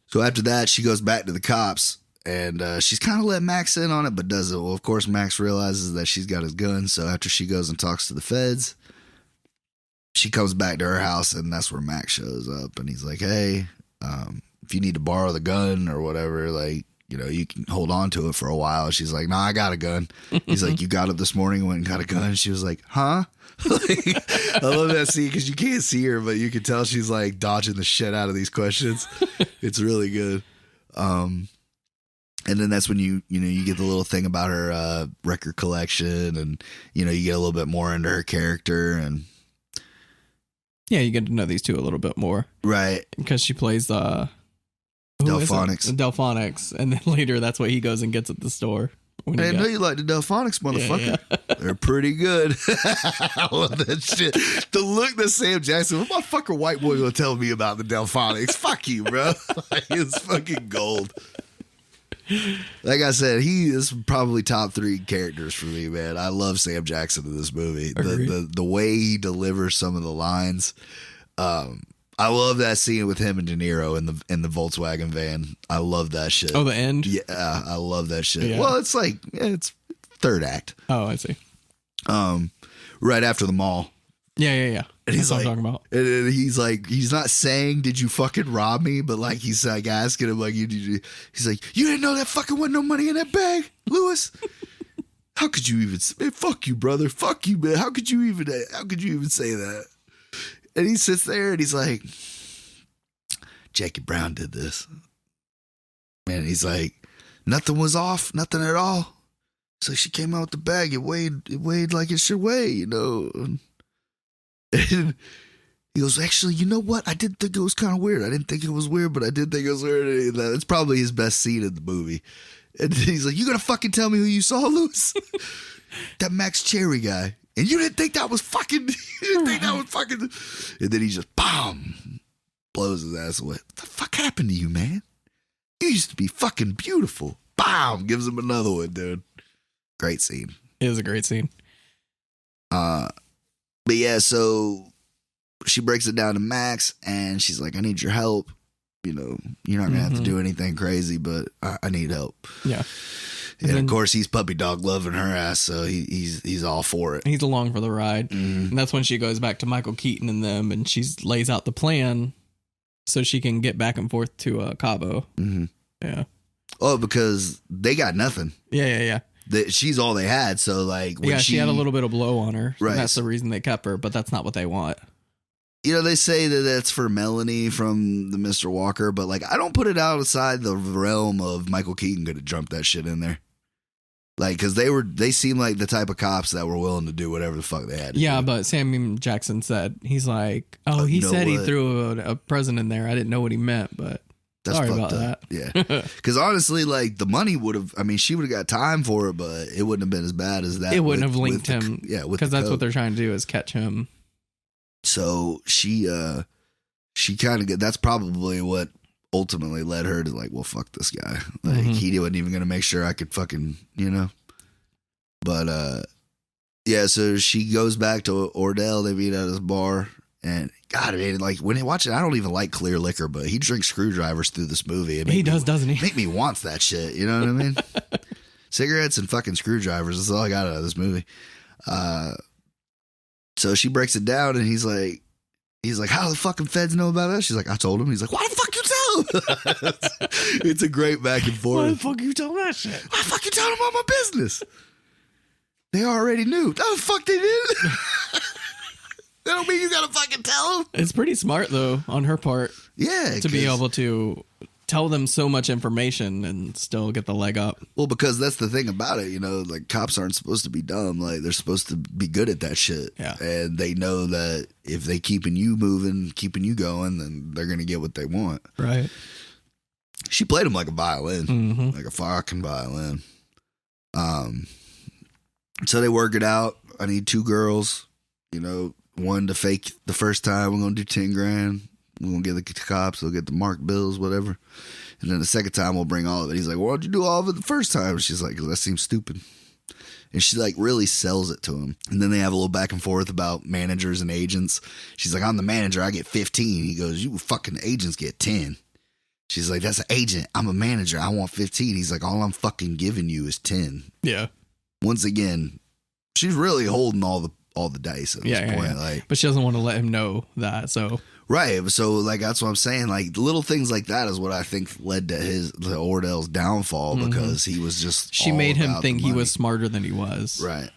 C: So after that, she goes back to the cops And she's kind of let Max in on it, but doesn't. Well, of course, Max realizes that she's got his gun. So after she goes and talks to the feds, she comes back to her house, and that's where Max shows up. And he's like, hey, if you need to borrow the gun or whatever, like, you know, you can hold on to it for a while. She's like, nah, I got a gun. He's like, you got up this morning and went and got a gun? She was like, huh? Like, I love that scene because you can't see her, but you can tell she's like dodging the shit out of these questions. It's really good. And then that's when you get the little thing about her record collection, and, you know, you get a little bit more into her character, and
B: yeah, you get to know these two a little bit more.
C: Right.
B: Because she plays
C: Delphonics.
B: Delphonics. And then later that's what he goes and gets at the store.
C: I didn't know you liked the Delphonics, motherfucker. Yeah. They're pretty good. I love that shit. The look that Sam Jackson, what motherfucker white boy gonna tell me about the Delphonics? Fuck you, bro. Like, it's fucking gold. Like I said, he is probably top 3 characters for me, man. I love Sam Jackson in this movie. The way he delivers some of the lines. I love that scene with him and De Niro in the Volkswagen van. I love that shit.
B: Oh, the end?
C: Yeah, I love that shit.
B: Yeah.
C: Well, it's like, it's third act.
B: Oh, I see.
C: Right after the mall.
B: Yeah.
C: And
B: That's what I'm talking about.
C: And he's like, he's not saying, did you fucking rob me? But like, he's like asking him, like, he's like, you didn't know that fucking wasn't no money in that bag, Lewis? How could you even say, fuck you, brother. Fuck you, man. How could you even say that? And he sits there and he's like, Jackie Brown did this. And he's like, nothing was off, nothing at all. So she came out with the bag. It weighed like it should weigh, you know. And he goes, actually, you know what? I did think it was kind of weird. I didn't think it was weird, but I did think it was weird. And it's probably his best scene in the movie. And he's like, you gonna fucking tell me who you saw, Lewis? That Max Cherry guy. And you didn't think that was fucking, and then he just, BAM, blows his ass away. What the fuck happened to you, man? You used to be fucking beautiful. BAM, gives him another one, dude. Great scene.
B: It is a great scene.
C: But yeah, so she breaks it down to Max, and she's like, I need your help. You know, you're not going to have to do anything crazy, but I need help.
B: Yeah.
C: And then, of course, he's puppy dog loving her ass, so he's all for it.
B: He's along for the ride. And that's when she goes back to Michael Keaton and them, and she lays out the plan so she can get back and forth to Cabo.
C: Mm-hmm.
B: Yeah.
C: Oh, because they got nothing.
B: Yeah.
C: She's all they had, so like when
B: she had a little bit of blow on her.
C: Right.
B: That's the reason they kept her, but that's not what they want.
C: You know, they say that that's for Melanie from the Mr. Walker, but like I don't put it outside the realm of Michael Keaton could have jumped that shit in there. Like, because they seem like the type of cops that were willing to do whatever the fuck they had to do.
B: But Samuel Jackson said, he's like, he said he threw a present in there. I didn't know what he meant, but
C: that's
B: sorry
C: fucked
B: about
C: up.
B: that.
C: Yeah. Because honestly, like, the money would have, I mean, she would have got time for it, but it wouldn't have been as bad as that.
B: It wouldn't have linked him.
C: Because
B: that's what they're trying to do is catch him.
C: So she kind of that's probably what ultimately led her to like, well, fuck this guy. Like, he wasn't even going to make sure I could fucking, you know. But, yeah, so she goes back to Ordell. They meet at his bar. And, God, I mean, like, when you watch it, I don't even like clear liquor, but he drinks screwdrivers through this movie.
B: He does, doesn't he?
C: Make me want that shit. You know what I mean? Cigarettes and fucking screwdrivers. That's all I got out of this movie. So she breaks it down, and he's like, how do the fucking feds know about us? She's like, I told him. He's like, why the fuck you tell him? It's a great back and forth.
B: Why the fuck you tell him that shit?
C: Why the fuck you telling him all my business? They already knew. No, the fuck they did. That don't mean you gotta fucking tell them.
B: It's pretty smart, though, on her part.
C: Yeah.
B: To be able to tell them so much information and still get the leg up.
C: Well, because that's the thing about it, you know, like, cops aren't supposed to be dumb. Like, they're supposed to be good at that shit.
B: Yeah.
C: And they know that if they keeping you moving, keeping you going, then they're going to get what they want.
B: Right.
C: She played him like a violin.
B: Mm-hmm.
C: Like a fucking violin. So they work it out. I need 2 girls, you know, one to fake the first time. We're going to do 10 grand. We're going to get the cops. We'll get the marked bills, whatever. And then the second time, we'll bring all of it. He's like, why don't you do all of it the first time? She's like, that seems stupid. And she, like, really sells it to him. And then they have a little back and forth about managers and agents. She's like, I'm the manager. I get 15. He goes, you fucking agents get 10. She's like, that's an agent. I'm a manager. I want 15. He's like, all I'm fucking giving you is 10.
B: Yeah.
C: Once again, she's really holding all the dice at this point.
B: Yeah.
C: Like,
B: but she doesn't want to let him know that. So
C: right. So like that's what I'm saying. Like little things like that is what I think led to Ordell's downfall because he was just
B: she
C: all
B: made him
C: about
B: think
C: the
B: he
C: money.
B: was smarter than he was.
C: Right.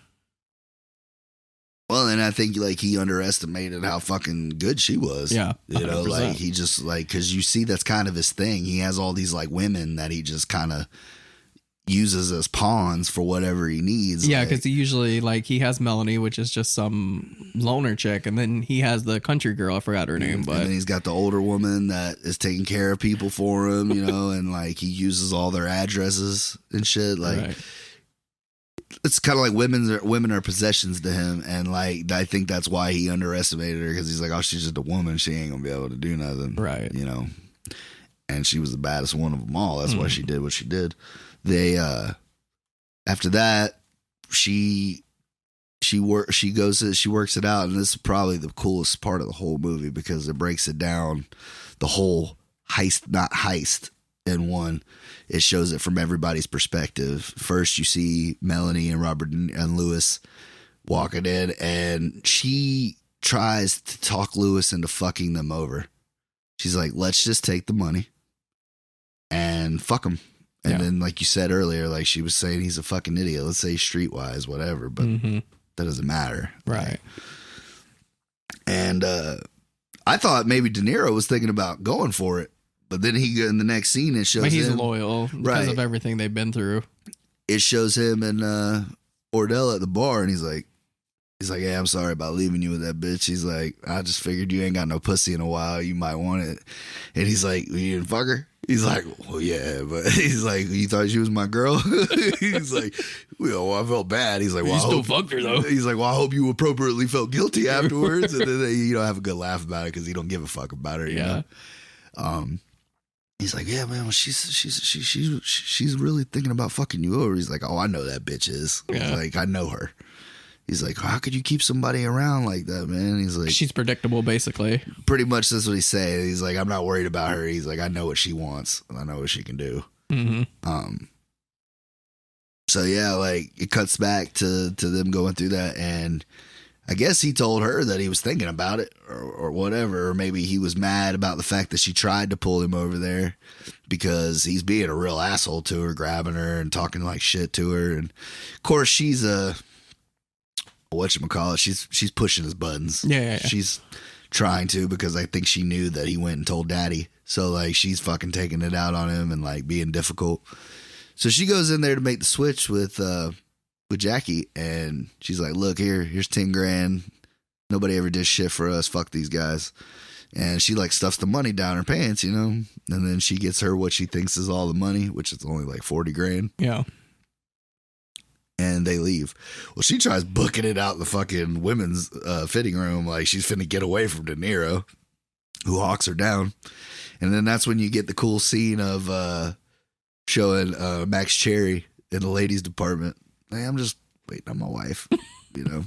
C: Well, and I think like he underestimated how fucking good she was.
B: Yeah, 100%.
C: You know, like he just like, because you see that's kind of his thing. He has all these like women that he just kind of uses as pawns for whatever he needs.
B: Yeah,
C: like,
B: because he usually like he has Melanie, which is just some loner chick, and then he has the country girl. I forgot her name, but
C: and then he's got the older woman that is taking care of people for him, you know, and like he uses all their addresses and shit. Like
B: right.
C: it's kind of like women are possessions to him, and like I think that's why he underestimated her, because he's like, oh, she's just a woman, she ain't gonna be able to do nothing,
B: Right.
C: You know, and she was the baddest one of them all. That's why she did what she did. They after that she works it out, and this is probably the coolest part of the whole movie because it breaks it down, the whole heist in one. It shows it from everybody's perspective. First you see Melanie and Robert and Lewis walking in, and she tries to talk Lewis into fucking them over. She's like, let's just take the money and fuck him. And then, like you said earlier, like she was saying, he's a fucking idiot. Let's say streetwise, whatever, but that doesn't matter.
B: Right.
C: And I thought maybe De Niro was thinking about going for it, but then in the next scene, it shows
B: But he's
C: him,
B: loyal because of everything they've been through.
C: It shows him and Ordell at the bar, and he's like, hey, I'm sorry about leaving you with that bitch. He's like, I just figured you ain't got no pussy in a while. You might want it. And he's like, you didn't fuck her? He's like, well, yeah, but he's like, you thought she was my girl? He's like, well, I felt bad. He's like, well,
B: you still fucked her though.
C: He's like, well, I hope you appropriately felt guilty afterwards. And then you don't have a good laugh about it because he don't give a fuck about her. You know? He's like, yeah, man, well, she's really thinking about fucking you over. He's like, oh, I know that bitch is.
B: Yeah.
C: Like, I know her. He's like, how could you keep somebody around like that, man? He's like,
B: she's predictable, basically.
C: Pretty much that's what he's saying. He's like, I'm not worried about her. He's like, I know what she wants, and I know what she can do. So yeah, like it cuts back to them going through that, and I guess he told her that he was thinking about it or whatever, or maybe he was mad about the fact that she tried to pull him over there because he's being a real asshole to her, grabbing her and talking like shit to her, and of course she's whatchamacallit, she's pushing his buttons.
B: Yeah.
C: She's trying to, because I think she knew that he went and told daddy. So like she's fucking taking it out on him and like being difficult. So she goes in there to make the switch with Jackie, and she's like, look, here's 10 grand. Nobody ever did shit for us. Fuck these guys. And she like stuffs the money down her pants, you know? And then she gets her what she thinks is all the money, which is only like 40 grand.
B: Yeah.
C: And they leave. Well, she tries booking it out in the fucking women's fitting room. Like she's finna get away from De Niro, who hawks her down. And then that's when you get the cool scene of showing Max Cherry in the ladies department. Hey, I'm just waiting on my wife, you know?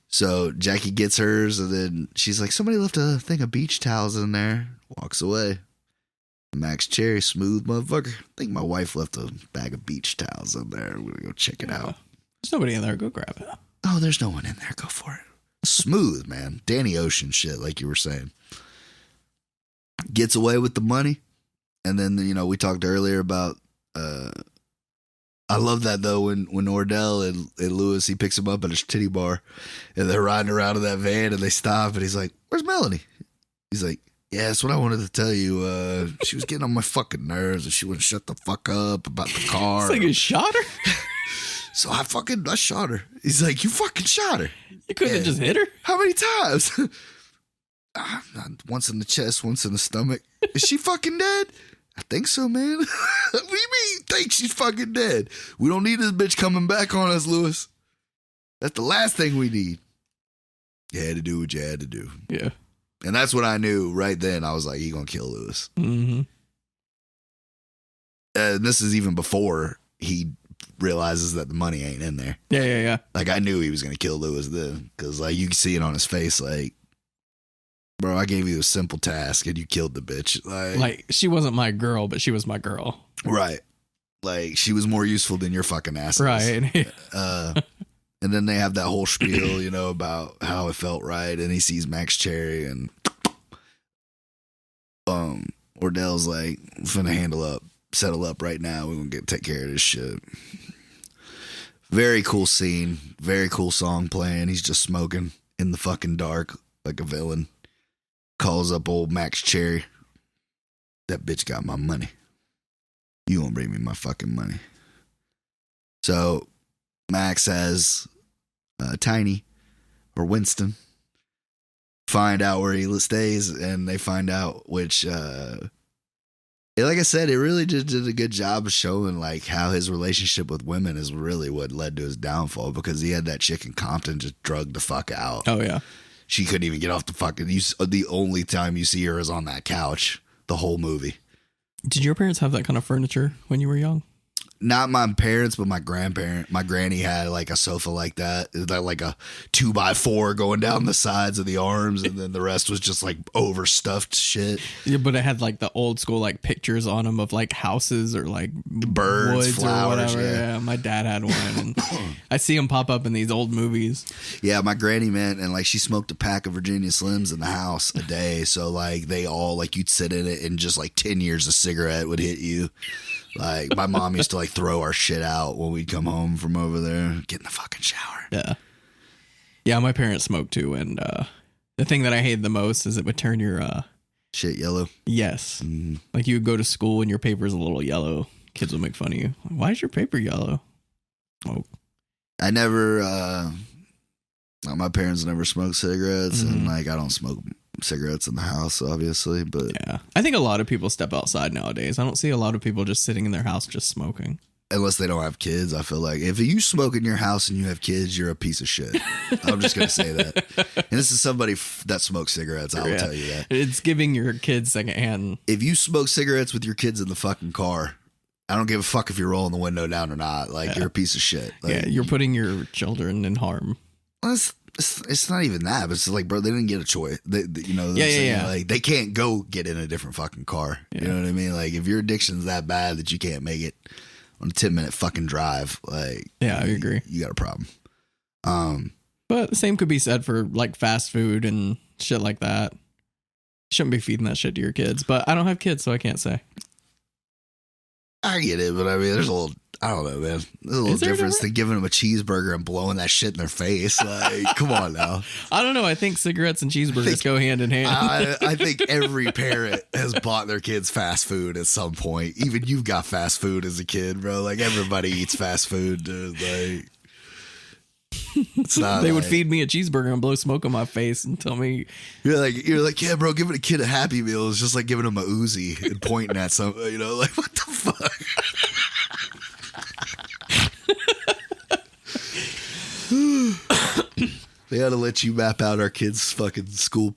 C: So Jackie gets hers, and then she's like, somebody left a thing of beach towels in there. Walks away. Max Cherry, smooth motherfucker. I think my wife left a bag of beach towels in there. We're gonna go check it out.
B: There's nobody in there. Go grab it.
C: Oh, there's no one in there. Go for it. Smooth, man. Danny Ocean shit, like you were saying. Gets away with the money. And then, you know, we talked earlier about I love that though when Ordell and Lewis, he picks him up at his titty bar and they're riding around in that van and they stop and he's like, where's Melanie? He's like, yeah, that's what I wanted to tell you. She was getting on my fucking nerves and she wouldn't shut the fuck up about the car.
B: It's like you shot her?
C: So I shot her. He's like, you fucking shot her.
B: You couldn't have just hit her?
C: How many times? Once in the chest, once in the stomach. Is she fucking dead? I think so, man. What do you mean you think she's fucking dead? We don't need this bitch coming back on us, Lewis. That's the last thing we need. You had to do what you had to do.
B: Yeah.
C: And that's what I knew right then. I was like, he gonna kill Lewis.
B: Mm-hmm.
C: And this is even before he realizes that the money ain't in there.
B: Yeah.
C: Like, I knew he was gonna kill Lewis then. Because, like, you can see it on his face. Like, Bro, I gave you a simple task and you killed the bitch.
B: Like, she wasn't my girl, but she was my girl.
C: Right. Like, she was more useful than your fucking ass.
B: Right.
C: And then they have that whole spiel, you know, about how it felt right. And he sees Max Cherry and Ordell's like, finna settle up right now. We're gonna take care of this shit. Very cool scene. Very cool song playing. He's just smoking in the fucking dark like a villain. Calls up old Max Cherry. That bitch got my money. You gonna bring me my fucking money. So Max has Tiny or Winston find out where he stays, and they find out which like I said, it really just did a good job of showing like how his relationship with women is really what led to his downfall, because he had that chick in Compton just drugged the fuck out.
B: Oh yeah.
C: She couldn't even get off the fucking, the only time you see her is on that couch the whole movie.
B: Did your parents have that kind of furniture when you were young?
C: Not my parents, but my granny had like a sofa like that, like a 2x4 going down the sides of the arms, and then the rest was just like overstuffed shit.
B: Yeah, but it had like the old school like pictures on them of like houses or like
C: birds,
B: woods
C: flowers.
B: or whatever. Yeah, my dad had one, and I see them pop up in these old movies.
C: Yeah, my granny, man, and like she smoked a pack of Virginia Slims in the house a day, so like they all like you'd sit in it and just like 10 years a cigarette would hit you. Like, my mom used to, like, throw our shit out when we'd come home from over there, get in the fucking shower.
B: Yeah. Yeah, my parents smoked, too, and the thing that I hated the most is it would turn your...
C: shit yellow?
B: Yes. Mm-hmm. Like, you would go to school and your paper's a little yellow. Kids would make fun of you. Why is your paper yellow? Smoke.
C: I never... my parents never smoked cigarettes, and, like, I don't smoke cigarettes in the house, obviously, but
B: yeah, I think a lot of people step outside nowadays. I don't see a lot of people just sitting in their house just smoking,
C: unless they don't have kids. I feel like if you smoke in your house and you have kids, you're a piece of shit. I'm just gonna say that. And this is somebody that smokes cigarettes. I will tell you that
B: it's giving your kids secondhand.
C: If you smoke cigarettes with your kids in the fucking car, I don't give a fuck if you're rolling the window down or not. Like, you're a piece of shit. Like,
B: you're putting your children in harm.
C: Well, it's not even that, but it's like, bro, they didn't get a choice. Like, they can't go get in a different fucking car. Yeah. You know what I mean? Like, if your addiction's that bad that you can't make it on a 10-minute fucking drive, like,
B: yeah, I agree.
C: You got a problem.
B: But the same could be said for like fast food and shit like that. You shouldn't be feeding that shit to your kids, but I don't have kids, so I can't say.
C: I get it, but I mean, there's a little, I don't know, man. There's a little difference than giving them a cheeseburger and blowing that shit in their face. Like, come on now.
B: I don't know. I think cigarettes and cheeseburgers go hand in hand.
C: I think every parent has bought their kids fast food at some point. Even you've got fast food as a kid, bro. Like, everybody eats fast food, dude. Like, it's not
B: they would feed me a cheeseburger and blow smoke on my face and tell me
C: you're like, yeah, bro, giving a kid a Happy Meal is just like giving him a Uzi and pointing at something, you know, like, what the fuck? They had to let you map out our kids' fucking school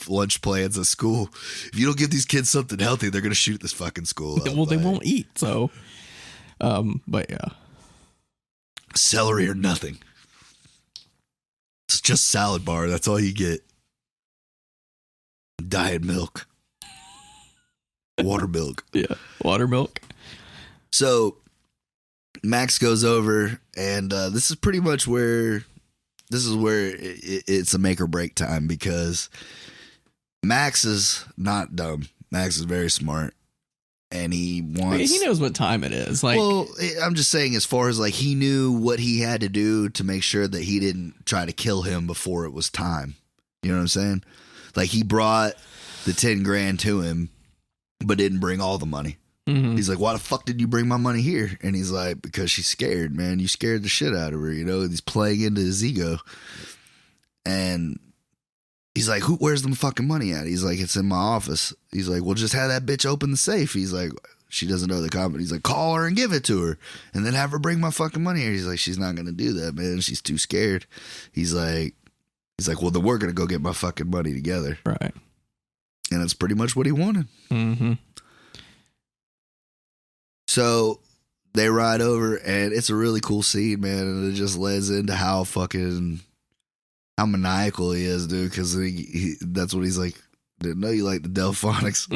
C: lunch plans at school. If you don't give these kids something healthy, they're gonna shoot this fucking school up.
B: Well, they won't eat, so but yeah.
C: Celery or nothing. It's just salad bar. That's all you get. Diet milk. Water milk.
B: Yeah, water milk.
C: So Max goes over, and this is pretty much where it's a make or break time, because Max is not dumb. Max is very smart. And he
B: knows what time it is. Like,
C: well, I'm just saying, as far as like, he knew what he had to do to make sure that he didn't try to kill him before it was time. You know what I'm saying? Like, he brought the 10 grand to him, but didn't bring all the money. Mm-hmm. He's like, why the fuck did you bring my money here? And he's like, because she's scared, man. You scared the shit out of her, you know? He's playing into his ego. And he's like, where's the fucking money at? He's like, it's in my office. He's like, well, just have that bitch open the safe. He's like, she doesn't know the company. He's like, call her and give it to her, and then have her bring my fucking money here. He's like, she's not going to do that, man. She's too scared. He's like, well, then we're going to go get my fucking money together.
B: Right.
C: And that's pretty much what he wanted.
B: Mm-hmm.
C: So they ride over, and it's a really cool scene, man. And it just leads into how fucking how maniacal he is, dude. Because that's what he's like. Didn't know you like the Delphonics.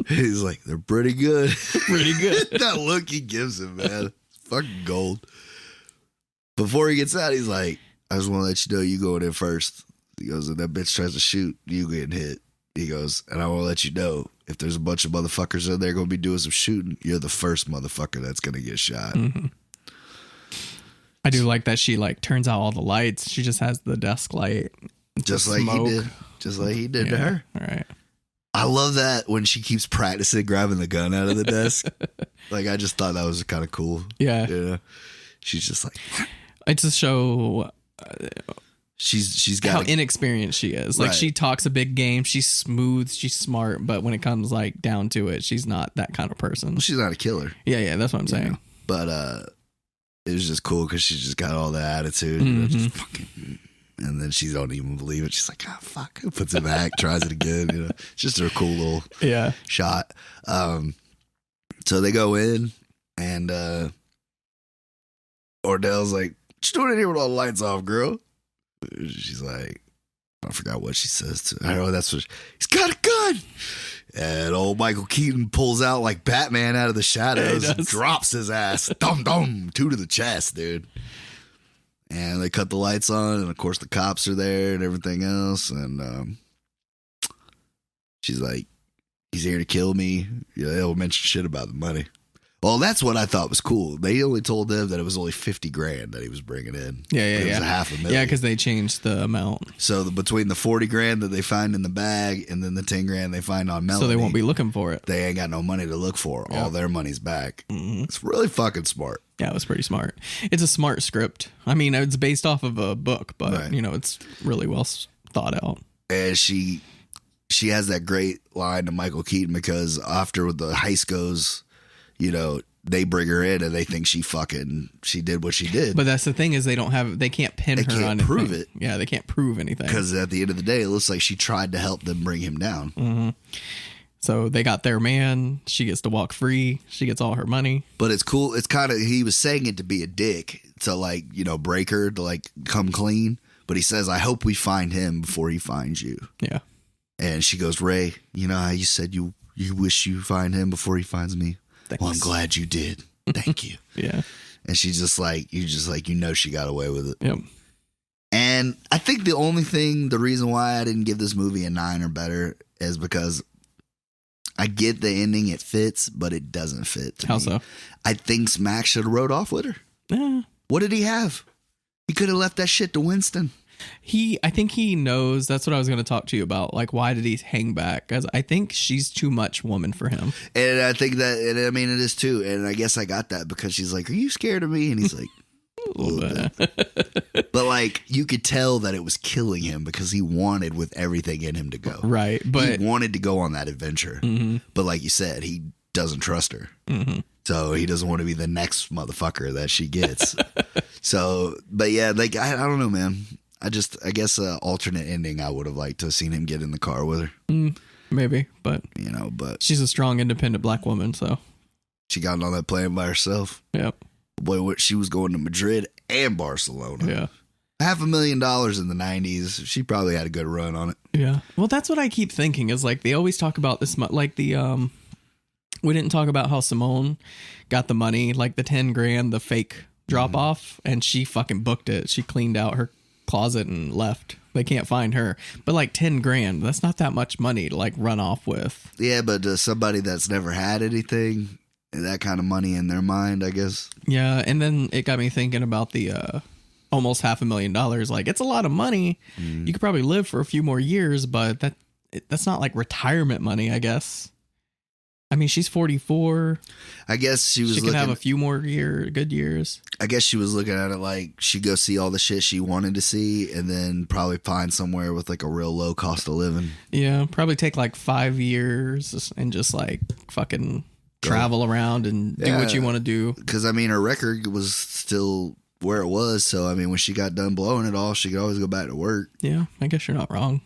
C: He's like, they're pretty good.
B: Pretty good.
C: That look he gives him, man. It's fucking gold. Before he gets out, he's like, I just want to let you know you going in first. He goes, if that bitch tries to shoot, you getting hit. He goes, and I want to let you know, if there's a bunch of motherfuckers in there going to be doing some shooting, you're the first motherfucker that's going to get shot.
B: Mm-hmm. I do like that she like turns out all the lights. She just has the desk light.
C: Just like he did. Just like he did to her.
B: All right.
C: I love that when she keeps practicing grabbing the gun out of the desk. Like, I just thought that was kind of cool.
B: Yeah.
C: You know? She's just like...
B: It's a show...
C: She's got
B: how inexperienced she is. Like, she talks a big game. She's smooth. She's smart. But when it comes, like, down to it, she's not that kind of person.
C: Well, she's not a killer.
B: Yeah, that's what I'm saying.
C: Know? But it was just cool because she just got all the attitude.
B: Mm-hmm.
C: Just fucking... And then she don't even believe it. She's like, oh, fuck. Puts it back, tries it again. You know, it's just a cool little shot. So they go in, and Ordell's like, what you doing in here with all the lights off, girl? She's like, I forgot what she says to her. I know that's what he's got a gun. And old Michael Keaton pulls out like Batman out of the shadows, and drops his ass. Dum dum, 2 to the chest, dude. And they cut the lights on, and of course the cops are there and everything else. And she's like, he's here to kill me. You know, they'll mention shit about the money. Well, that's what I thought was cool. They only told them that it was only $50,000 that he was bringing in.
B: Yeah.
C: It was $500,000.
B: Yeah, because they changed the amount.
C: So between the $40,000 that they find in the bag and then the $10,000 they find on Melanie,
B: so they won't be looking for it.
C: They ain't got no money to look for.
B: Yeah.
C: All their money's back.
B: Mm-hmm.
C: It's really fucking smart.
B: Yeah, it was pretty smart. It's a smart script. I mean, it's based off of a book, but you know, it's really well thought out.
C: And she has that great line to Michael Keaton because after the heist goes, you know, they bring her in and they think she did what she did.
B: But that's the thing is they can't pin her on anything. They can't
C: prove it.
B: Yeah, they can't prove anything.
C: Because at the end of the day, it looks like she tried to help them bring him down.
B: Mm-hmm. So they got their man. She gets to walk free. She gets all her money.
C: But it's cool. It's kind of, he was saying it to be a dick, to like, you know, break her, to like come clean. But he says, I hope we find him before he finds you.
B: Yeah.
C: And she goes, Ray, you know how you said you wish you find him before he finds me? Thanks. Well, I'm glad you did. Thank you.
B: Yeah.
C: And she's just like, you know, she got away with it.
B: Yep.
C: And I think the reason why I didn't give this movie a 9 or better is because I get the ending, it fits, but it doesn't fit to
B: How
C: me.
B: so?
C: I think Smack should have rode off with her.
B: Yeah.
C: What did he have? He could have left that shit to Winston.
B: I think he knows. That's what I was going to talk to you about. Like, why did he hang back? Because I think she's too much woman for him.
C: And I think that, and I mean, it is too. And I guess I got that because she's like, are you scared of me? And he's like, a little bit. But like, you could tell that it was killing him because he wanted with everything in him to go.
B: Right. But
C: he wanted to go on that adventure.
B: Mm-hmm.
C: But like you said, he doesn't trust her.
B: Mm-hmm.
C: So he doesn't want to be the next motherfucker that she gets. So, but yeah, like, I don't know, man. I guess an alternate ending, I would have liked to have seen him get in the car with her.
B: Maybe, but
C: you know, but
B: she's a strong, independent black woman, so
C: she got on that plane by herself.
B: Yep.
C: Boy, she was going to Madrid and Barcelona.
B: Yeah.
C: $500,000 in the 90s. She probably had a good run on it.
B: Yeah. Well, that's what I keep thinking is like they always talk about this, like the we didn't talk about how Simone got the money, like the $10,000, the fake drop off, and she fucking booked it. She cleaned out her closet and left. They can't find her. But like $10,000, that's not that much money to like run off with. Yeah,
C: but somebody that's never had anything, that kind of money in their mind, I guess.
B: Yeah, and then it got me thinking about the almost $500,000. Like, it's a lot of money. You could probably live for a few more years, but that's not like retirement money, I guess. I mean, she's 44.
C: I guess she
B: could have a few more good years.
C: I guess she was looking at it like she'd go see all the shit she wanted to see and then probably find somewhere with like a real low cost of living.
B: Yeah, probably take like 5 years and just like fucking travel around and do what you want to do.
C: Because, I mean, her record was still where it was. So, I mean, when she got done blowing it all, she could always go back to work.
B: Yeah, I guess you're not wrong.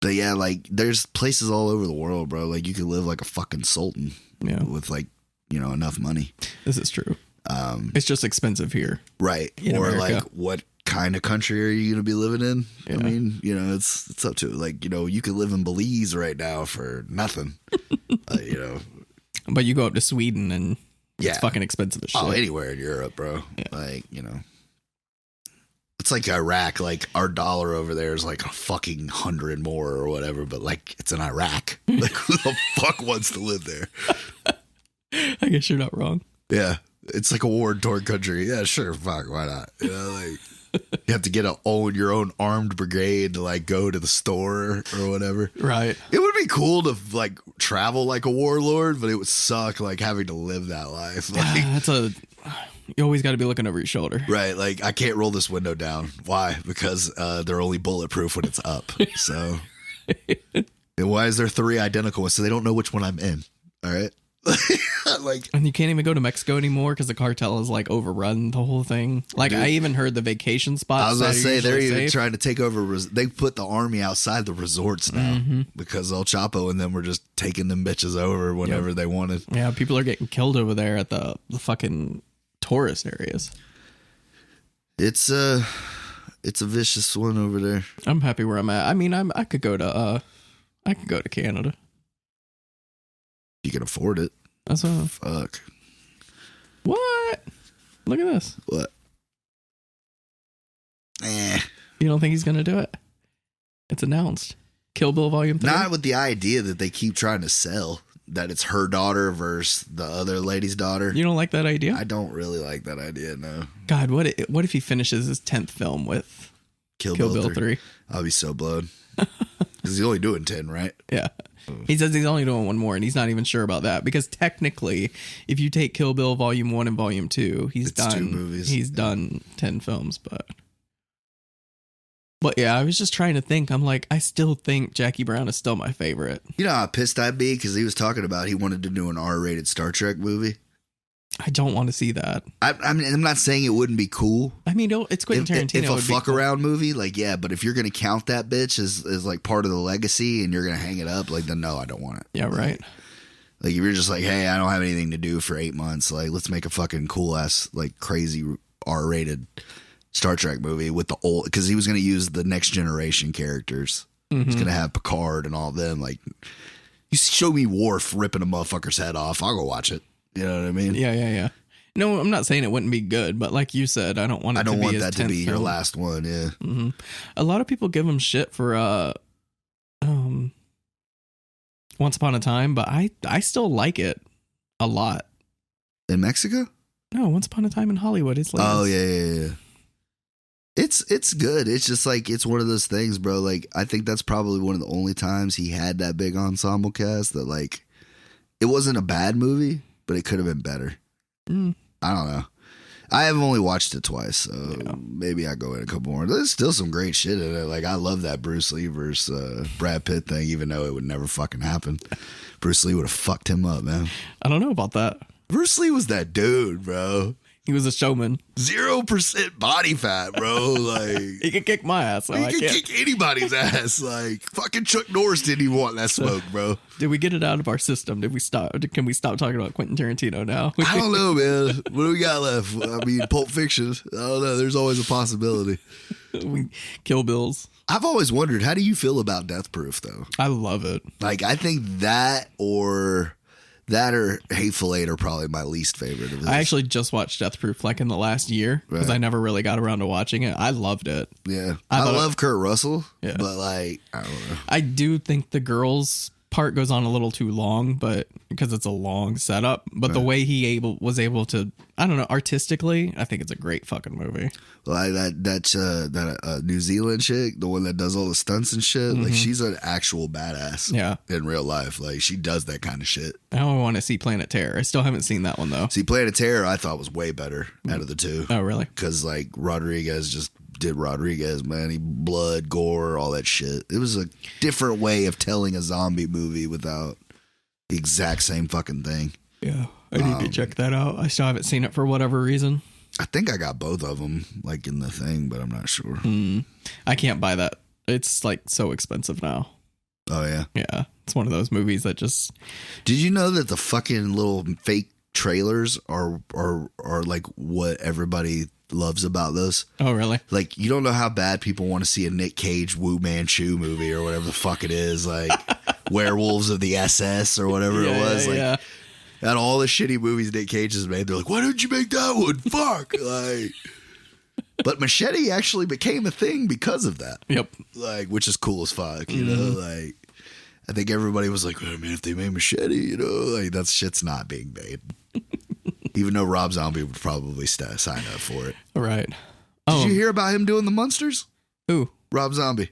C: But yeah, like there's places all over the world, bro. Like you could live like a fucking sultan, with like, you know, enough money.
B: This is true. It's just expensive here,
C: right?
B: In
C: or
B: America.
C: like what kind of country are you going to be living in?
B: Yeah.
C: I mean, you know, it's up to, like, you know, you could live in Belize right now for nothing, you know.
B: But you go up to Sweden and
C: Yeah.
B: it's fucking expensive as shit.
C: Oh, anywhere in Europe, bro.
B: Yeah.
C: Like, you know. It's like Iraq. Like, our dollar over there is like a fucking 100 more or whatever, but like, it's in Iraq. Like, who the fuck wants to live there?
B: I guess you're not wrong.
C: Yeah. It's like a war-torn country. Yeah, sure. Fuck, why not? You know, like, you have to get your own armed brigade to like go to the store or whatever.
B: Right.
C: It would be cool to like travel like a warlord, but it would suck like having to live that life. Like,
B: you always got to be looking over your shoulder.
C: right. Like, I can't roll this window down. Why? Because they're only bulletproof when it's up. So, and why is there 3 identical ones? So they don't know which one I'm in. All right. Like,
B: And you can't even go to Mexico anymore because the cartel has like overrun the whole thing. Like,
C: dude,
B: I even heard the vacation spots.
C: I was going to say, they're even
B: safe.
C: trying to take over. They put the army outside the resorts now because El Chapo and them were just taking them bitches over whenever they wanted.
B: Yeah, people are getting killed over there at the fucking tourist areas.
C: It's a vicious one over there.
B: I'm happy where I'm at. I mean, I could go to Canada.
C: You can afford it.
B: That's what.
C: Fuck.
B: What? Look at this.
C: What?
B: You don't think he's gonna do it? It's announced. Kill Bill Volume 3.
C: Not with the idea that they keep trying to sell that it's her daughter versus the other lady's daughter.
B: You don't like that idea?
C: I don't really like that idea. No.
B: God, what if he finishes his 10th film with
C: Kill
B: Bill
C: Bill
B: 3?
C: I'll be so blown. Because he's only doing 10, right?
B: Yeah. He says he's only doing one more, and he's not even sure about that because technically, if you take Kill Bill Volume 1 and Volume 2, he's
C: It's
B: done
C: 2 movies.
B: He's done 10 films, but yeah, I was just trying to think. I'm like, I still think Jackie Brown is still my favorite.
C: You know how pissed I'd be? Because he was talking about he wanted to do an R-rated Star Trek movie.
B: I don't want to see that.
C: I mean, I'm not saying it wouldn't be cool.
B: I mean, it's Quentin Tarantino.
C: If a
B: would be
C: fuck
B: cool.
C: around movie, like, yeah, but if you're going to count that bitch as like part of the legacy and you're going to hang it up, like, then no, I don't want it.
B: Yeah, right.
C: Like, if you're just like, hey, I don't have anything to do for 8 months, like, let's make a fucking cool ass, like, crazy R-rated Star Trek movie with the old, because he was going to use the next generation characters. He's going to have Picard and all of them. Like, you show me Worf ripping a motherfucker's head off, I'll go watch it. You know what I mean?
B: Yeah. No, I'm not saying it wouldn't be good, but like you said, I don't want it to be his
C: that to
B: 10th
C: be your
B: film.
C: last one. Yeah.
B: Mm-hmm. A lot of people give him shit for Once Upon a Time, but I still like it a lot.
C: In Mexico?
B: No, Once Upon a Time in Hollywood. It's like
C: Yeah. It's good. It's just like, it's one of those things, bro. Like, I think that's probably one of the only times he had that big ensemble cast that, like, it wasn't a bad movie, but it could have been better. I don't know. I have only watched it twice, so maybe I go in a couple more. There's still some great shit in it. Like, I love that Bruce Lee versus Brad Pitt thing, even though it would never fucking happen. Bruce Lee would have fucked him up, man.
B: I don't know about that.
C: Bruce Lee was that dude, bro.
B: He was a showman.
C: 0% body fat, bro. Like,
B: He could kick my ass. So
C: he
B: I
C: can
B: can't.
C: kick anybody's ass. Like, fucking Chuck Norris didn't even want that smoke, bro.
B: Did we get it out of our system? Did we stop? Can we stop talking about Quentin Tarantino now?
C: I don't know, man. What do we got left? I mean, Pulp Fiction. I don't know. There's always a possibility.
B: We Kill Bills.
C: I've always wondered, how do you feel about Death Proof, though?
B: I love it.
C: Like, I think that or Hateful Eight are probably my least favorite of this.
B: I actually just watched Death Proof like in the last year because
C: Right.
B: I never really got around to watching it. I loved it.
C: Yeah.
B: I
C: I
B: thought
C: love Kurt Russell,
B: Yeah.
C: but, like, I don't know.
B: I do think the girls part goes on a little too long, but because it's a long setup, but the way he was able to, I don't know, artistically, I think it's a great fucking movie.
C: Like that New Zealand chick, the one that does all the stunts and shit, like, she's an actual badass.
B: Yeah.
C: In real life. Like, she does that kind of shit.
B: Now I want to see Planet Terror. I still haven't seen that one though.
C: See, Planet Terror, I thought was way better out of the two.
B: Oh, really?
C: Because, like, Rodriguez just did Rodriguez, man. He blood, gore, all that shit. It was a different way of telling a zombie movie without the exact same fucking thing.
B: Yeah. I need to check that out. I still haven't seen it for whatever reason.
C: I think I got both of them, like, in the thing, but I'm not sure.
B: I can't buy that. It's like so expensive now.
C: Oh, yeah.
B: Yeah. It's one of those movies that just,
C: Did you know that the fucking little fake trailers are like what everybody loves about those.
B: Oh, really?
C: Like, you don't know how bad people want to see a Nick Cage Wu Manchu movie or whatever the fuck it is, like Werewolves of the SS or whatever it was. Like, out of all the shitty movies Nick Cage has made, they're like, why didn't you make that one? Fuck. Like, but Machete actually became a thing because of that.
B: Yep.
C: Like, which is cool as fuck, you know? Like, I think everybody was like, oh, man, if they made Machete, you know, like, that shit's not being made. Even though Rob Zombie would probably sign up for it.
B: Right.
C: Did you hear about him doing the Munsters?
B: Who?
C: Rob Zombie.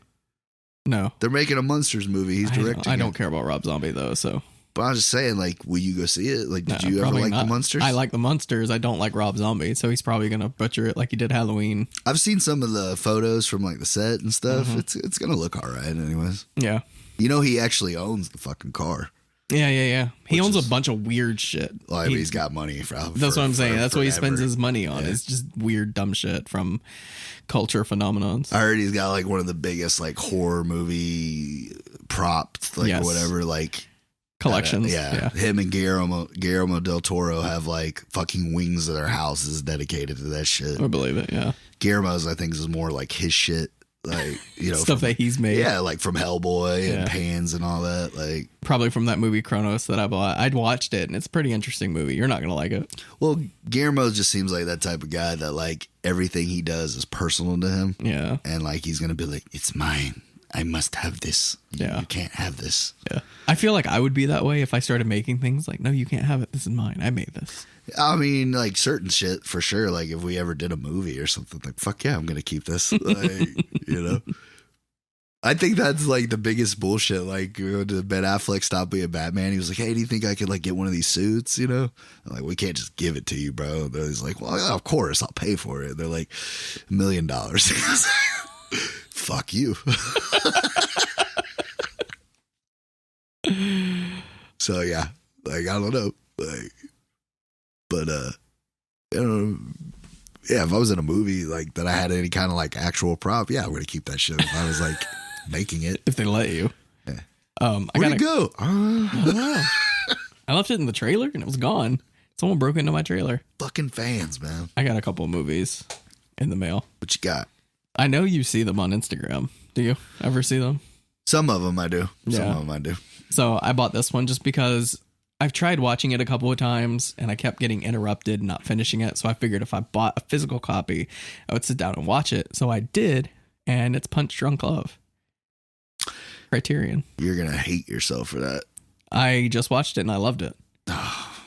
B: No.
C: They're making a Munsters movie. He's directing
B: I don't care about Rob Zombie, though, so.
C: But I was just saying, like, will you go see it? Like, did you ever like the Munsters?
B: I like the Munsters. I don't like Rob Zombie, so he's probably going to butcher it like he did Halloween.
C: I've seen some of the photos from, like, the set and stuff. It's going to look all right anyways.
B: Yeah.
C: You know, he actually owns the fucking car.
B: Yeah. He owns a bunch of weird shit.
C: Well, I mean, he's got money.
B: That's what I'm saying. That's what he spends his money on. It's just weird, dumb shit from culture phenomenons.
C: I heard he's got like one of the biggest like horror movie props, like whatever, like
B: collections.
C: Him and Guillermo del Toro have like fucking wings of their houses dedicated to that shit.
B: I believe it. Yeah.
C: Guillermo's, I think, is more like his shit. Like, you know,
B: stuff that he's made.
C: Yeah, like from Hellboy and Pans and all that. Like,
B: probably from that movie Kronos that I bought. I'd watched it and it's a pretty interesting movie. You're not gonna like it.
C: Well, Guillermo just seems like that type of guy that like everything he does is personal to him.
B: Yeah.
C: And like he's gonna be like, it's mine. I must have this.
B: Yeah.
C: You can't have this.
B: Yeah. I feel like I would be that way if I started making things like, no, you can't have it. This is mine. I made this.
C: I mean, like certain shit for sure. Like if we ever did a movie or something, like, fuck yeah, I'm gonna keep this. Like, you know. I think that's like the biggest bullshit. Like when Ben Affleck stopped being Batman, he was like, hey, do you think I could like get one of these suits? You know, I'm like, we can't just give it to you, bro. And he's like, well, of course I'll pay for it. They're like, $1 million. Fuck you. So yeah, like I don't know, like, but you know, yeah, if I was in a movie like that, I had any kind of like actual prop, yeah, I'm gonna keep that shit. If I was like making it,
B: if they let you,
C: yeah.
B: Where'd
C: it go?
B: I don't know. I left it in the trailer and it was gone. Someone broke into my trailer.
C: Fucking fans, man.
B: I got a couple of movies in the mail.
C: What you got?
B: I know you see them on Instagram. Do you ever see them?
C: Some of them I do.
B: Yeah.
C: Some of them I do.
B: So I bought this one just because I've tried watching it a couple of times and I kept getting interrupted and not finishing it. So I figured if I bought a physical copy, I would sit down and watch it. So I did. And it's Punch Drunk Love. Criterion.
C: You're going to hate yourself for that.
B: I just watched it and I loved it.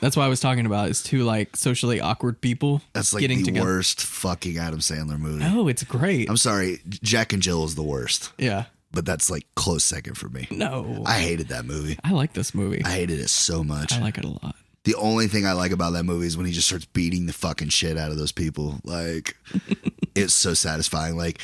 B: That's what I was talking about is two like socially awkward people.
C: That's like
B: getting
C: the
B: together.
C: Worst fucking Adam Sandler movie.
B: Oh, it's great.
C: I'm sorry. Jack and Jill is the worst.
B: Yeah.
C: But that's like close second for me.
B: No.
C: I hated that movie.
B: I like this movie.
C: I hated it so much.
B: I like it a lot.
C: The only thing I like about that movie is when he just starts beating the fucking shit out of those people. Like, it's so satisfying. Like,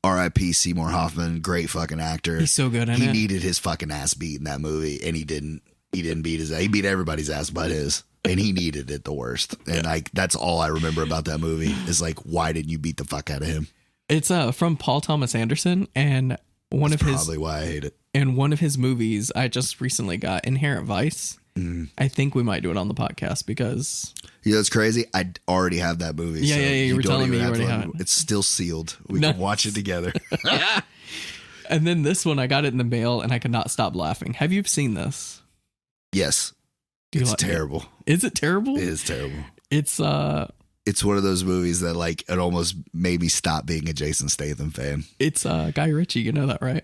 C: R.I.P. Seymour Hoffman, great fucking actor.
B: He's so good in it.
C: He needed his fucking ass beat in that movie, and he didn't. He didn't beat his ass. He beat everybody's ass but his. And he needed it the worst. And like that's all I remember about that movie is like, why didn't you beat the fuck out of him?
B: It's from Paul Thomas Anderson, and
C: probably why I hate it.
B: And one of his movies I just recently got, Inherent Vice. I think we might do it on the podcast because
C: you know it's crazy. I already have that movie.
B: Yeah, You were telling me you already have it.
C: It's still sealed. We can watch it together.
B: And then this one, I got it in the mail, and I could not stop laughing. Have you seen this?
C: Yes. It's terrible.
B: Is it terrible?
C: It is terrible.
B: It's
C: one of those movies that like it almost made me stop being a Jason Statham fan.
B: It's Guy Ritchie, you know that, right?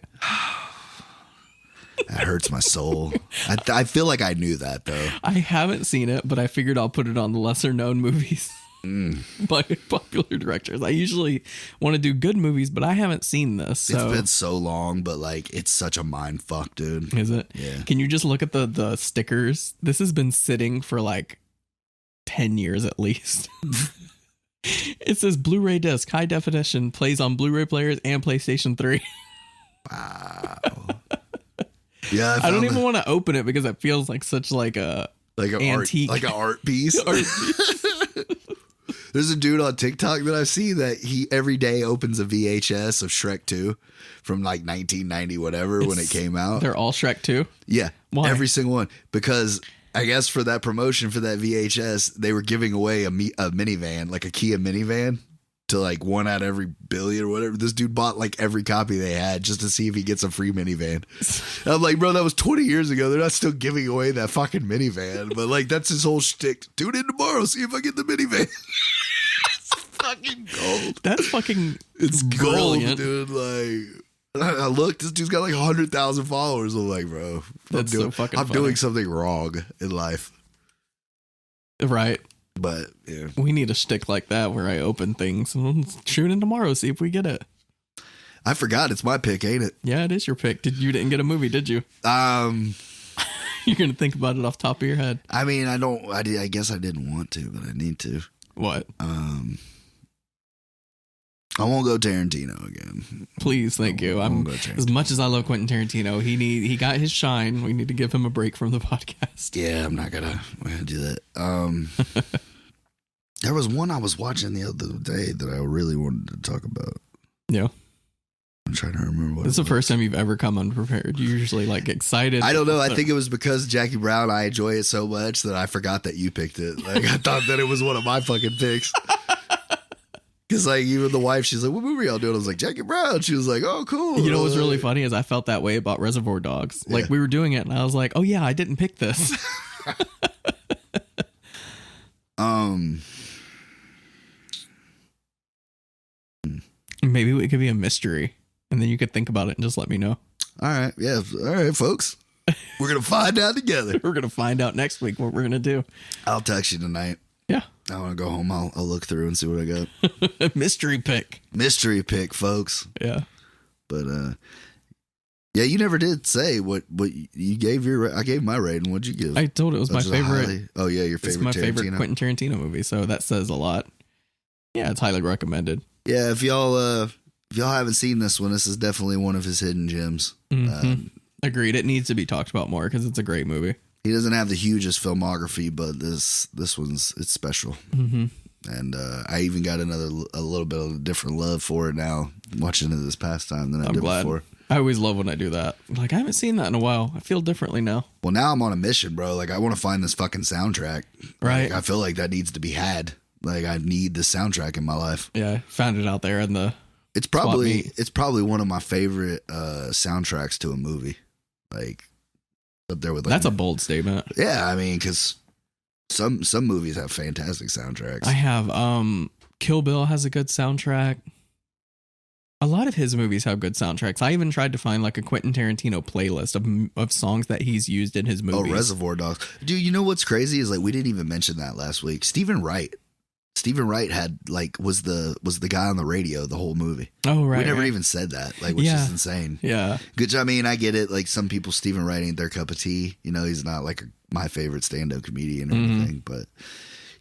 C: That hurts my soul. I feel like I knew that though.
B: I haven't seen it, but I figured I'll put it on the lesser known movies by popular directors. I usually want to do good movies, but I haven't seen this. So.
C: It's been so long, but like it's such a mind fuck, dude.
B: Is it?
C: Yeah.
B: Can you just look at the stickers? This has been sitting for like 10 years at least. It says Blu-ray disc, high definition, plays on Blu-ray players and PlayStation 3.
C: Wow. Yeah,
B: I don't even want to open it because it feels like such like a antique,
C: like an art piece. There's a dude on TikTok that I see that he every day opens a VHS of Shrek 2 from like 1990 whatever when it came out.
B: They're all Shrek 2?
C: Yeah.
B: Why?
C: Every single one. Because I guess for that promotion for that VHS, they were giving away a minivan, like a Kia minivan, to like one out of every billion or whatever. This dude bought like every copy they had just to see if he gets a free minivan. And I'm like, bro, that was 20 years ago. They're not still giving away that fucking minivan. But like, that's his whole shtick. Tune in tomorrow, see if I get the minivan. It's fucking gold.
B: That's fucking
C: It's
B: brilliant.
C: gold, dude. Like, I look, this dude's got like 100,000 followers. I'm like, bro,
B: That's so fucking
C: I'm
B: funny.
C: doing something wrong in life.
B: Right.
C: But yeah,
B: We need a shtick like that where I open things and tune in tomorrow, see if we get it.
C: I forgot it's my pick, ain't it?
B: Yeah, it is your pick. You didn't get a movie, did you? You're gonna think about it off the top of your head.
C: I mean, I guess I didn't want to, but I need to.
B: What?
C: I won't go Tarantino again.
B: Please, thank you. As much as I love Quentin Tarantino, he got his shine. We need to give him a break from the podcast.
C: Yeah, I'm not gonna do that. There was one I was watching the other day that I really wanted to talk about.
B: Yeah.
C: I'm trying to remember what.
B: This is the first time you've ever come unprepared. You're usually like excited.
C: I don't know. I think it was because Jackie Brown, I enjoy it so much that I forgot that you picked it. Like, I thought that it was one of my fucking picks. Because like even the wife, she's like, "What movie y'all doing?" I was like, "Jackie Brown." She was like, "Oh, cool."
B: You know what's really funny is I felt that way about Reservoir Dogs. Like we were doing it, and I was like, "Oh yeah, I didn't pick this." Maybe it could be a mystery, and then you could think about it and just let me know.
C: All right, yeah, all right, folks. We're gonna find out together.
B: We're gonna find out next week what we're gonna do.
C: I'll text you tonight.
B: Yeah,
C: I want to go home. I'll look through and see what I got.
B: Mystery pick.
C: Mystery pick, folks.
B: Yeah,
C: but yeah, you never did say what you gave your. I gave my rating. What'd you give?
B: I told it was my favorite.
C: Oh yeah, your favorite.
B: It's my
C: Tarantino.
B: favorite Quentin Tarantino movie, so that says a lot. Yeah, it's highly recommended.
C: Yeah, if y'all haven't seen this one, this is definitely one of his hidden gems.
B: Mm-hmm. Agreed. It needs to be talked about more because it's a great movie.
C: He doesn't have the hugest filmography, but this one's it's special.
B: Mm-hmm.
C: And I even got a little bit of a different love for it now, watching it this past time than I did before.
B: I always love when I do that. Like, I haven't seen that in a while. I feel differently now. Well,
C: now I'm on a mission, bro. Like, I want to find this fucking soundtrack.
B: Right.
C: Like, I feel like that needs to be had. Like, I need the soundtrack in my life.
B: Yeah, I found it out there in the.
C: It's probably one of my favorite soundtracks to a movie. Like, up there with. Like,
B: that's a bold statement.
C: Yeah, I mean, because some movies have fantastic soundtracks.
B: I have Kill Bill has a good soundtrack. A lot of his movies have good soundtracks. I even tried to find like a Quentin Tarantino playlist of songs that he's used in his movies.
C: Oh, Reservoir Dogs. Dude, you know what's crazy is like we didn't even mention that last week. Stephen Wright had like was the guy on the radio the whole movie.
B: Oh, right.
C: We never even said that, like, which is insane.
B: Yeah.
C: Which, I mean, I get it. Like, some people, Stephen Wright ain't their cup of tea. You know, he's not like my favorite stand-up comedian or anything, but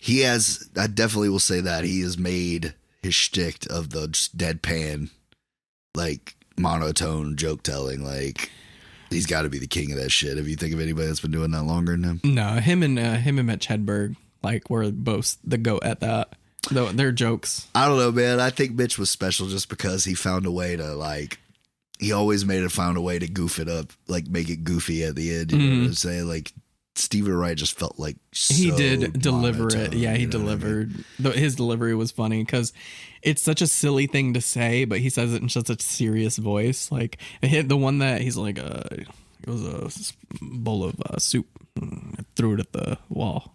C: he has. I definitely will say that he has made his shtick of the just deadpan, like, monotone joke telling. Like, he's got to be the king of that shit. If you think of anybody that's been doing that longer than him,
B: no, him and Mitch Hedberg. Like, we're both the GOAT at that. Though they're jokes. I
C: don't know, man. I think Mitch was special just because he found a way to, like, he always found a way to goof it up, like, make it goofy at the end. You know what I'm saying? Like, Stephen Wright just felt like
B: he did deliver it. Yeah, he delivered. I mean? His delivery was funny because it's such a silly thing to say, but he says it in such a serious voice. Like, the one that he's like, it was a bowl of soup. I threw it at the wall.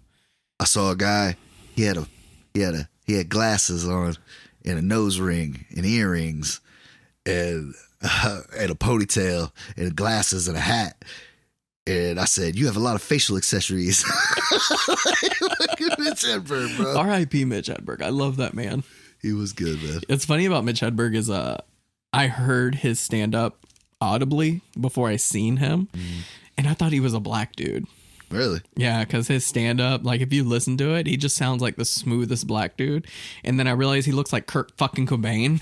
C: I saw a guy. He had glasses on and a nose ring and earrings and a ponytail and glasses and a hat. And I said, "You have a lot of facial accessories." Mitch Hedberg, bro.
B: R.I.P. Mitch Hedberg. I love that man.
C: He was good, man.
B: It's funny about Mitch Hedberg is I heard his stand up audibly before I seen him, and I thought he was a black dude.
C: Really?
B: Yeah, because his stand-up, like, if you listen to it, he just sounds like the smoothest black dude. And then I realized he looks like Kurt fucking Cobain.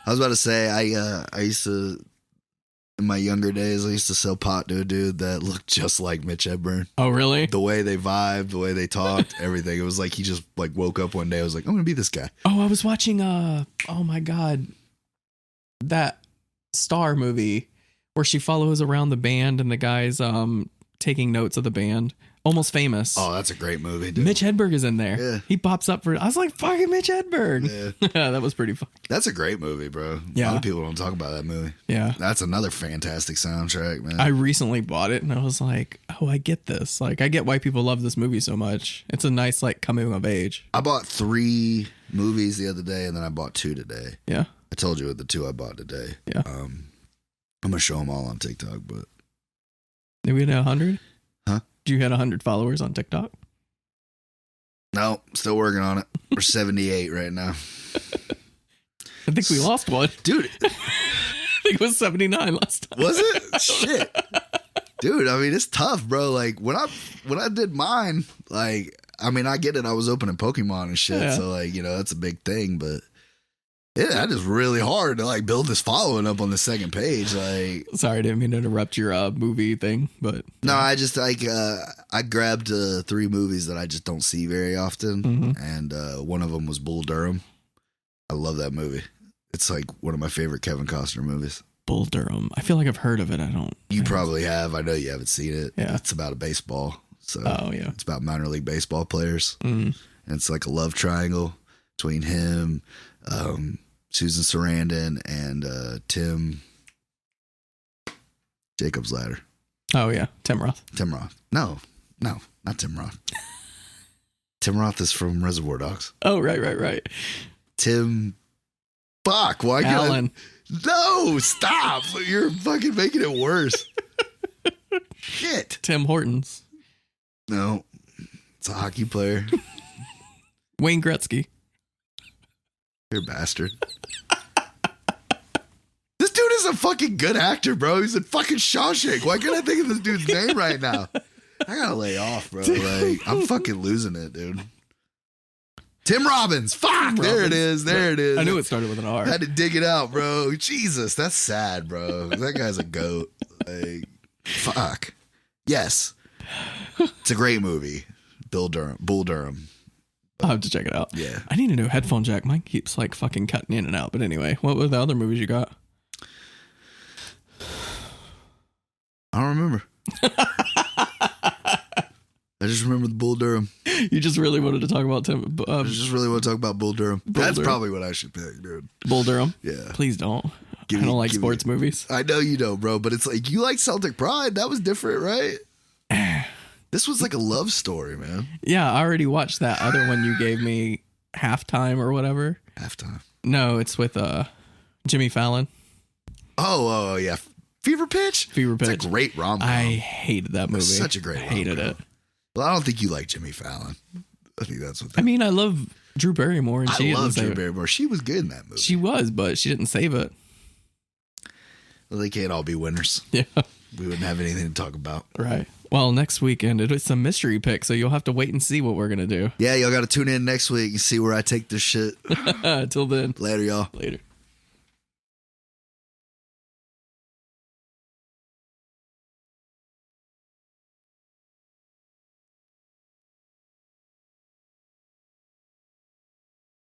C: I was about to say, I used to, in my younger days, I used to sell pot to a dude that looked just like Mitch Hedberg.
B: Oh, really?
C: The way they vibed, the way they talked, everything. It was like he just, like, woke up one day. I was like, I'm going to be this guy.
B: Oh, I was watching, oh, my God, that Star movie where she follows around the band and the guy's taking notes of the band. Almost Famous.
C: Oh, that's a great movie, dude.
B: Mitch Hedberg is in there.
C: Yeah.
B: He pops up for. I was like, fucking Mitch Hedberg. Yeah, that was pretty fun.
C: That's a great movie, bro.
B: Yeah.
C: A lot of people don't talk about that movie.
B: Yeah.
C: That's another fantastic soundtrack, man.
B: I recently bought it and I was like, oh, I get this. Like, I get why people love this movie so much. It's a nice, like, coming of age.
C: I bought 3 movies the other day, and then I bought 2 today.
B: Yeah.
C: I told you the 2 I bought today.
B: Yeah.
C: I'm gonna show them all on TikTok, but
B: Did we hit 100?
C: Huh?
B: Did you hit 100 followers on TikTok?
C: no, still working on it. We're 78 right now,
B: I think we lost one.
C: dude.
B: I think it was 79 last time.
C: Was it? Shit, dude. I mean, it's tough, bro. Like when I did mine, like I mean, I get it. I was opening Pokemon and shit,
B: Yeah.
C: so like that's a big thing, but. Yeah, that is really hard to like build this following up on the second page. Like,
B: Sorry, I didn't mean to interrupt your movie thing, but
C: no, I just like I grabbed 3 movies that I just don't see very often, and one of them was Bull Durham. I love that movie. It's like one of my favorite Kevin Costner movies.
B: Bull Durham. I feel like I've heard of it. I don't.
C: You probably have. I know you haven't seen it.
B: Yeah.
C: It's about a baseball. So
B: Oh, yeah.
C: it's about minor league baseball players,
B: Mm.
C: and it's like a love triangle between him, Susan Sarandon, and Tim Jacob's Ladder.
B: Oh, yeah. Tim Roth.
C: Tim Roth. No, not Tim Roth. Tim Roth is from Reservoir Dogs.
B: Oh, right.
C: Tim Fuck. Why can't
B: Alan.
C: No, stop. You're fucking making it worse. Shit.
B: Tim Hortons.
C: No, it's a hockey player.
B: Wayne Gretzky.
C: You're a bastard. This dude is a fucking good actor, bro. He's in fucking Shawshank. Why can't I think of this dude's name right now? I gotta lay off, bro. Like, I'm fucking losing it, dude. Tim Robbins. Fuck. There it is. There it is.
B: I knew it started with an R.
C: I had to dig it out, bro. Jesus, that's sad, bro. That guy's a goat. Like, fuck. Yes. It's a great movie. Bull Durham.
B: I'll have to check it out.
C: Yeah.
B: I need a new headphone jack. Mine keeps like fucking cutting in and out. But anyway, what were the other movies you got?
C: I don't remember. I just remember the Bull Durham.
B: You just really wanted to talk about Tim.
C: I just really want to talk about Bull Durham. That's
B: Durham.
C: probably what I should pick, dude.
B: Bull Durham.
C: Yeah.
B: Please don't.
C: Give
B: I
C: me-
B: don't like
C: give me-
B: sports movies.
C: I know you don't, bro, but it's like you like Celtic Pride. That was different, right? This was like a love story, man.
B: Yeah, I already watched that other one you gave me, Halftime or whatever.
C: Halftime.
B: No, it's with Jimmy Fallon.
C: Oh, yeah. Fever Pitch?
B: Fever Pitch.
C: It's a great rom-com.
B: I hated that movie.
C: It's such a great
B: hated
C: rom-com.
B: it.
C: Well, I don't think you like Jimmy Fallon. I think that's what
B: I mean, I love Drew Barrymore, and she
C: I love
B: didn't save
C: Drew
B: it.
C: Barrymore. She was good in that movie.
B: She was, but she didn't save it.
C: Well, they can't all be winners.
B: Yeah,
C: We wouldn't have anything to talk about.
B: right. Well, next weekend it's a mystery pick, so you'll have to wait and see what we're gonna do.
C: Yeah, y'all got to tune in next week and see where I take this shit.
B: Till then,
C: Later, y'all.
B: later.